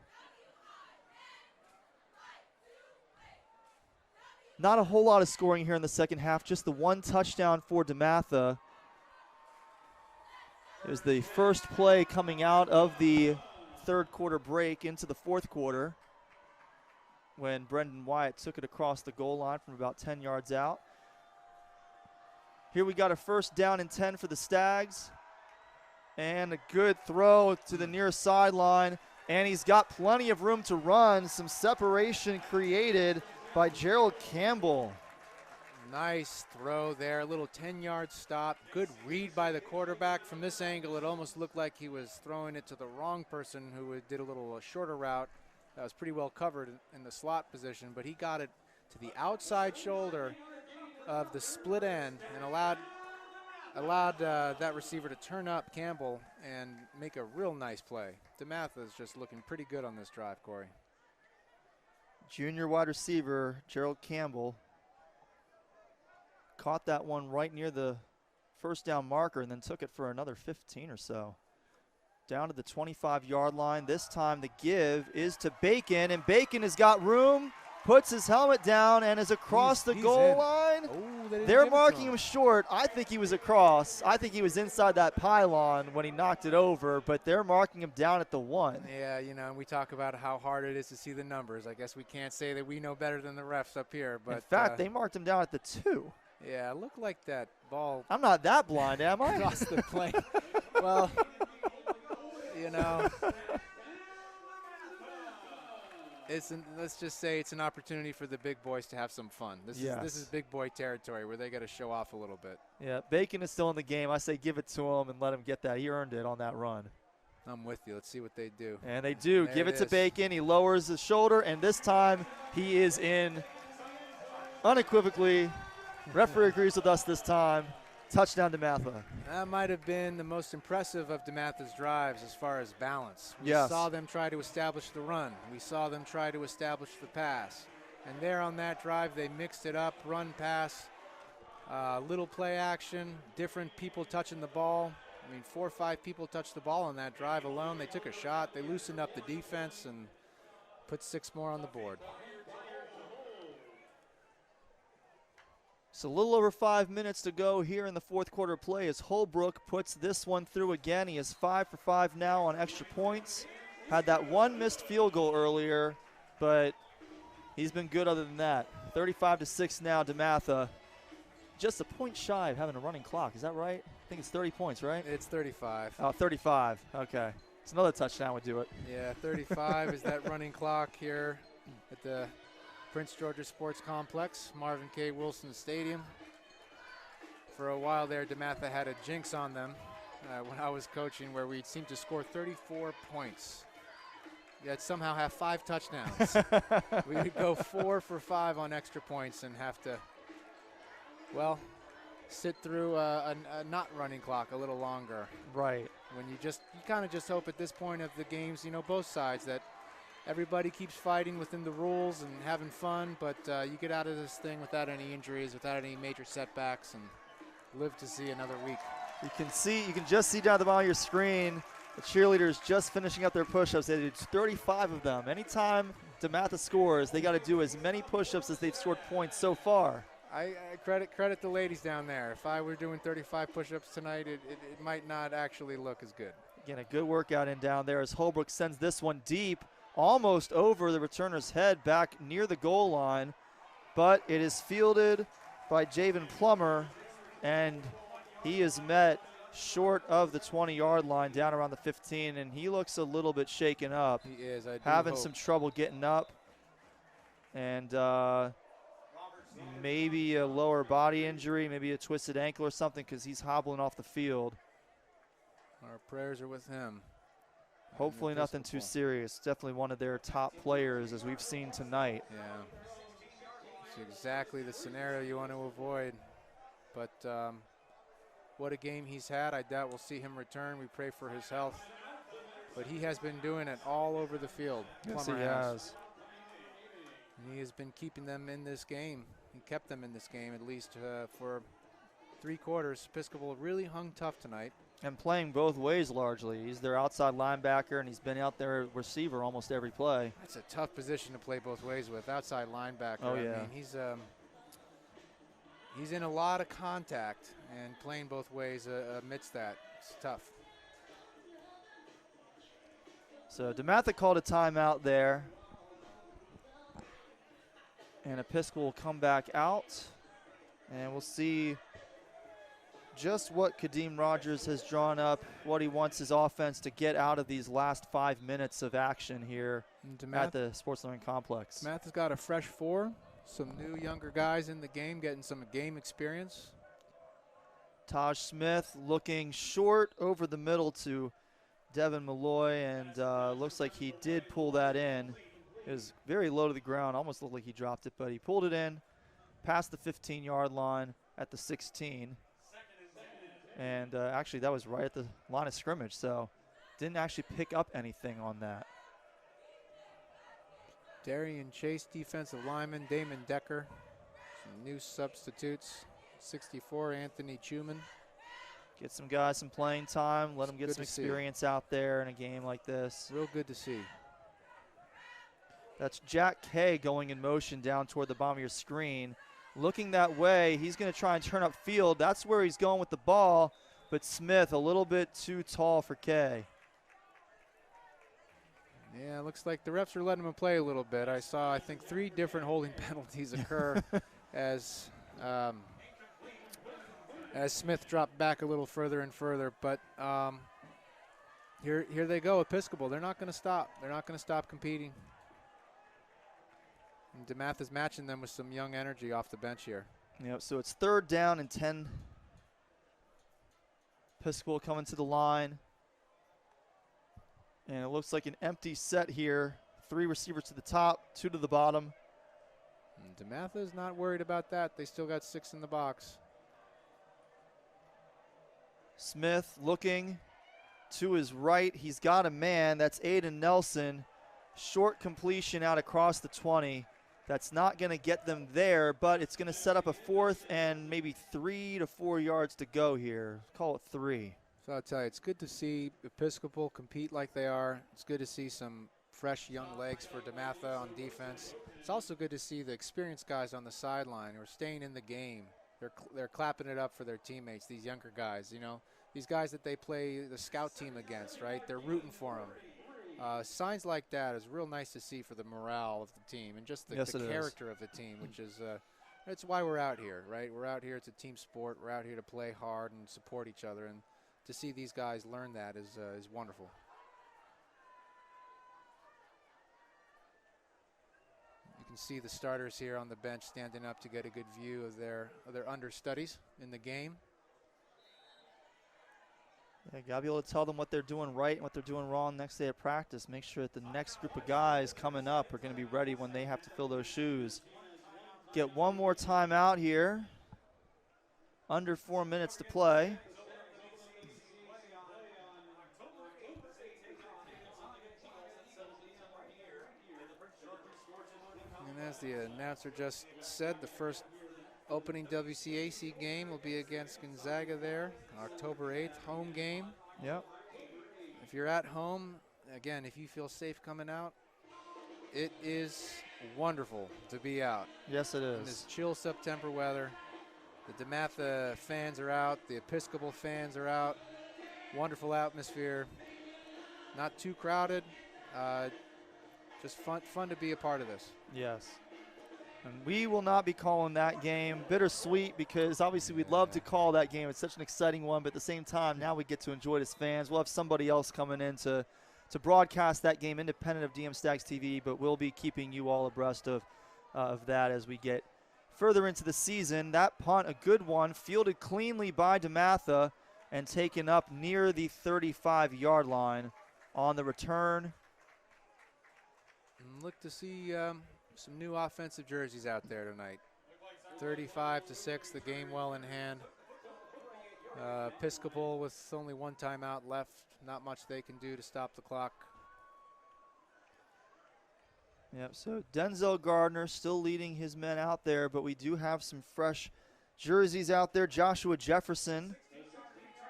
Not a whole lot of scoring here in the second half, just the one touchdown for DeMatha. It was the first play coming out of the third quarter break into the fourth quarter when Brendan Wyatt took it across the goal line from about 10 yards out. Here we got a first down and 10 for the Stags. And a good throw to the near sideline. And he's got plenty of room to run. Some separation created by Gerald Campbell. Nice throw there, a little 10-yard stop. Good read by the quarterback. From this angle, it almost looked like he was throwing it to the wrong person who did a little shorter route. That was pretty well covered in the slot position, but he got it to the outside shoulder of the split end and allowed that receiver to turn up Campbell and make a real nice play. DeMatha is just looking pretty good on this drive, Corey. Junior wide receiver Gerald Campbell caught that one right near the first down marker and then took it for another 15 or so. Down to the 25-yard line. This time the give is to Bacon, and Bacon has got room, puts his helmet down, and is across the goal line. Oh, they're marking him short. I think he was across. I think he was inside that pylon when he knocked it over, but they're marking him down at the 1. Yeah, we talk about how hard it is to see the numbers. I guess we can't say that we know better than the refs up here. But in fact, they marked him down at the 2. Yeah, it looked like that ball. I'm not that blind, am I? Across the plane. Well, let's just say it's an opportunity for the big boys to have some fun. This is big boy territory where they got to show off a little bit. Yeah, Bacon is still in the game. I say give it to him and let him get that. He earned it on that run. I'm with you. Let's see what they do. And they do. Give it to Bacon. He lowers his shoulder, and this time he is in unequivocally. Referee agrees with us this time. Touchdown DeMatha. That might have been the most impressive of DeMatha's drives as far as balance. We yes. saw them try to establish the run. We saw them try to establish the pass. And there on that drive, they mixed it up, run, pass, little play action, different people touching the ball. 4 or 5 people touched the ball on that drive alone. They took a shot. They loosened up the defense and put 6 more on the board. So a little over 5 minutes to go here in the fourth quarter play as Holbrook puts this one through again. He is 5 for 5 now on extra points. Had that one missed field goal earlier, but he's been good other than that. 35-6 now, DeMatha. just a point shy of having a running clock. Is that right? I think it's 30 points, right? It's 35. Oh, 35. Okay. It's another touchdown would do it. Yeah, 35 is that running clock here at the Prince George's Sports Complex, Marvin K. Wilson Stadium. For a while there, DeMatha had a jinx on them when I was coaching, where we'd seem to score 34 points. Yet somehow have 5 touchdowns. We would go 4 for 5 on extra points and have to, well, sit through a not running clock a little longer. Right. When you kind of just hope at this point of the games, both sides, that everybody keeps fighting within the rules and having fun, but you get out of this thing without any injuries, without any major setbacks, and live to see another week. You can just see down at the bottom of your screen the cheerleaders just finishing up their push-ups. They did 35 of them. Anytime DeMatha scores, they got to do as many push-ups as they've scored points so far. I credit the ladies down there. If I were doing 35 push-ups tonight, it might not actually look as good. Again, a good workout in down there as Holbrook sends this one deep, almost over the returner's head, back near the goal line, but it is fielded by Javen Plummer, and he is met short of the 20-yard line down around the 15, and he looks a little bit shaken up. He is. Having some trouble getting up, and maybe a lower body injury, maybe a twisted ankle or something, because he's hobbling off the field. Our prayers are with him. Hopefully nothing too serious. Definitely one of their top players, as we've seen tonight. Yeah. It's exactly the scenario you want to avoid. But what a game he's had. I doubt we'll see him return. We pray for his health. But he has been doing it all over the field. Yes, Plummer he has. And he has been keeping them in this game. He kept them in this game at least for 3 quarters. Episcopal really hung tough tonight. And playing both ways largely. He's their outside linebacker, and he's been out there receiver almost every play. That's a tough position to play both ways with, outside linebacker. Oh, yeah. I mean, he's in a lot of contact, and playing both ways amidst that, it's tough. So DeMatha called a timeout there. And Episcopal will come back out, and we'll see just what Kadeem Rogers has drawn up, what he wants his offense to get out of these last 5 minutes of action here at the Sports Learning Complex. DeMatha's got a fresh 4, some new younger guys in the game, getting some game experience. Taj Smith looking short over the middle to Devin Muller, and looks like he did pull that in. It was very low to the ground, almost looked like he dropped it, but he pulled it in past the 15-yard line at the 16. And actually, that was right at the line of scrimmage, so didn't actually pick up anything on that. Darian Chase, defensive lineman. Damon Decker, some new substitutes. 64, Anthony Chuman. Get some guys some playing time, let them get some experience out there in a game like this. Real good to see. That's Jack Kay going in motion down toward the bottom of your screen. Looking that way, he's going to try and turn up field. That's where he's going with the ball, but Smith a little bit too tall for Kay. Yeah, looks like the refs are letting him play a little bit. I saw, I think, 3 different holding penalties occur as Smith dropped back a little further and further. But here they go, Episcopal. They're not going to stop. They're not going to stop competing. And DeMatha's matching them with some young energy off the bench here. Yep, so it's 3rd down and 10. Episcopal coming to the line. And it looks like an empty set here. 3 receivers to the top, 2 to the bottom. And DeMatha's not worried about that. They still got 6 in the box. Smith looking to his right. He's got a man. That's Aiden Nelson. Short completion out across the 20. That's not going to get them there, but it's going to set up a 4th and maybe 3 to 4 yards to go here. Call it 3. So I'll tell you, it's good to see Episcopal compete like they are. It's good to see some fresh young legs for DeMatha on defense. It's also good to see the experienced guys on the sideline who are staying in the game. They're clapping it up for their teammates, these younger guys, these guys that they play the scout team against, right? They're rooting for them. Signs like that is real nice to see for the morale of the team and just the character of the team, which is It's why we're out here, right? We're out here. It's a team sport. We're out here to play hard and support each other. And to see these guys learn that is wonderful. You can see the starters here on the bench standing up to get a good view of their understudies in the game. Yeah, got to be able to tell them what they're doing right and what they're doing wrong next day of practice. Make sure that the next group of guys coming up are going to be ready when they have to fill those shoes. Get one more time out here. Under 4 minutes to play. And as the announcer just said, the first opening WCAC game will be against Gonzaga there, October 8th, home game. Yep. If you're at home, again, if you feel safe coming out, it is wonderful to be out. Yes, it is. In this chill September weather. The DeMatha fans are out. The Episcopal fans are out. Wonderful atmosphere. Not too crowded. Just fun to be a part of this. Yes. And we will not be calling that game. Bittersweet, because obviously we'd love to call that game. It's such an exciting one, but at the same time, now we get to enjoy it as fans. We'll have somebody else coming in to broadcast that game independent of DM Stags TV, but we'll be keeping you all abreast of that as we get further into the season. That punt, a good one, fielded cleanly by DeMatha and taken up near the 35-yard line on the return. And look to see some new offensive jerseys out there tonight. 35-6, the game well in hand. Episcopal with only one timeout left. Not much they can do to stop the clock. Yep, so Denzel Gardner still leading his men out there, but we do have some fresh jerseys out there. Joshua Jefferson,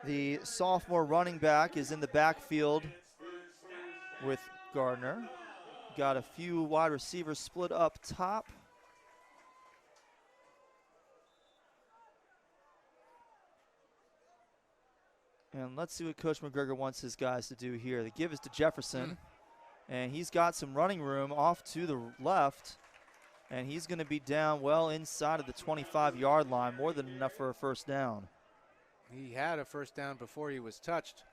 the sophomore running back, is in the backfield with Gardner. Got a few wide receivers split up top. And let's see what Coach McGregor wants his guys to do here. The give is to Jefferson. And he's got some running room off to the left. And he's going to be down well inside of the 25-yard line, more than enough for a first down. He had a first down before he was touched.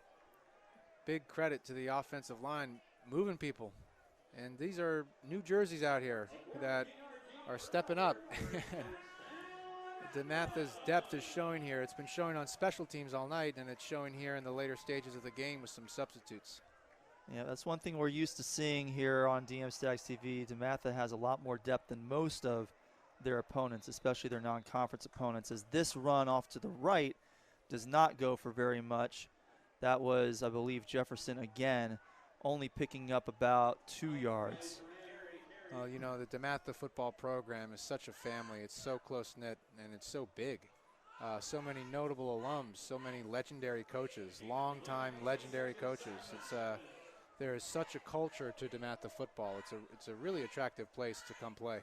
Big credit to the offensive line moving people. And these are new jerseys out here that are stepping up. DeMatha's depth is showing here. It's been showing on special teams all night, and it's showing here in the later stages of the game with some substitutes. Yeah, that's one thing we're used to seeing here on DM Stags TV. DeMatha has a lot more depth than most of their opponents, especially their non-conference opponents, as this run off to the right does not go for very much. That was, I believe, Jefferson again, only picking up about 2 yards. Well, you know, the DeMatha football program is such a family. It's so close-knit, and it's so big. So many notable alums, so many legendary coaches, long-time legendary coaches. There is such a culture to DeMatha football. It's a really attractive place to come play.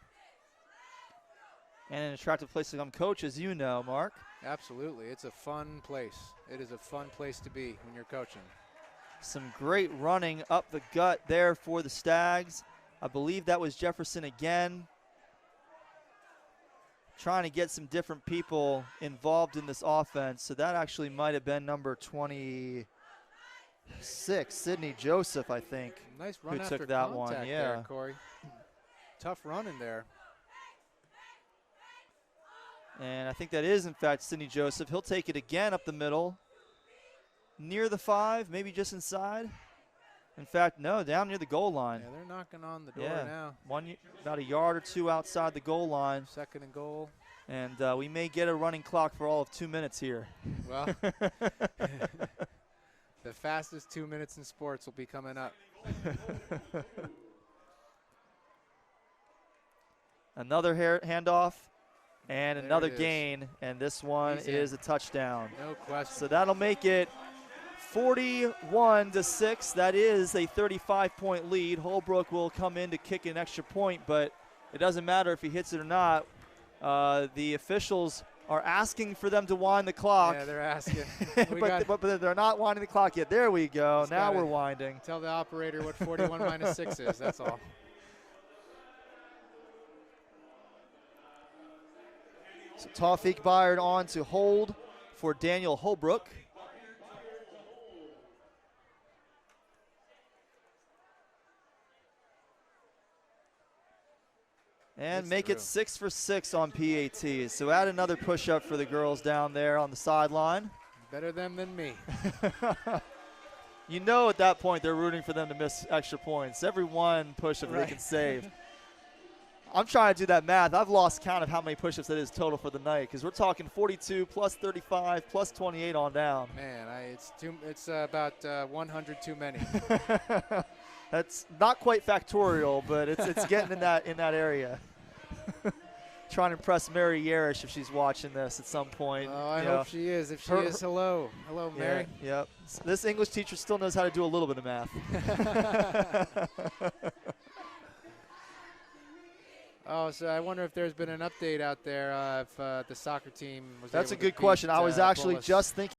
And an attractive place to come coach, as you know, Mark. Absolutely. It's a fun place. It is a fun place to be when you're coaching. Some great running up the gut there for the Stags. I believe that was Jefferson again, trying to get some different people involved in this offense. So that actually might have been number 26, Sidney Joseph, I think. Nice run who after took that contact one. Yeah, there, Cory. Tough run in there. And I think that is, in fact, Sidney Joseph. He'll take it again up the middle, near the 5, maybe just inside. In fact, no, down near the goal line. Yeah, they're knocking on the door now. About a yard or two outside the goal line. Second and goal. And we may get a running clock for all of 2 minutes here. Well, the fastest 2 minutes in sports will be coming up. Another handoff and There another it is. gain, and this one is a touchdown. No question. So that'll make it 41-6. That is a 35-point lead. Holbrook will come in to kick an extra point, but it doesn't matter if he hits it or not. The officials are asking for them to wind the clock. Yeah, they're asking. but they're not winding the clock yet. There we go. Now we're winding. Tell the operator what 41 minus 6 is. That's all. So Tawfiq Byard on to hold for Daniel Holbrook. And make it 6 for 6 on PATs. So add another push-up for the girls down there on the sideline. Better them than me. You know at that point they're rooting for them to miss extra points. Every one push-up they can save. I'm trying to do that math. I've lost count of how many push-ups that is total for the night because we're talking 42 plus 35 plus 28 on down. Man, it's about 100 too many. That's not quite factorial, but it's getting in that area. Trying to impress Mary Yarish if she's watching this at some point. Oh, I hope she is. If she is, hello. Hello, Mary. Yep. This English teacher still knows how to do a little bit of math. Oh, so I wonder if there's been an update out there if the soccer team was That's able a good to question. beat, I was actually Bullis. just thinking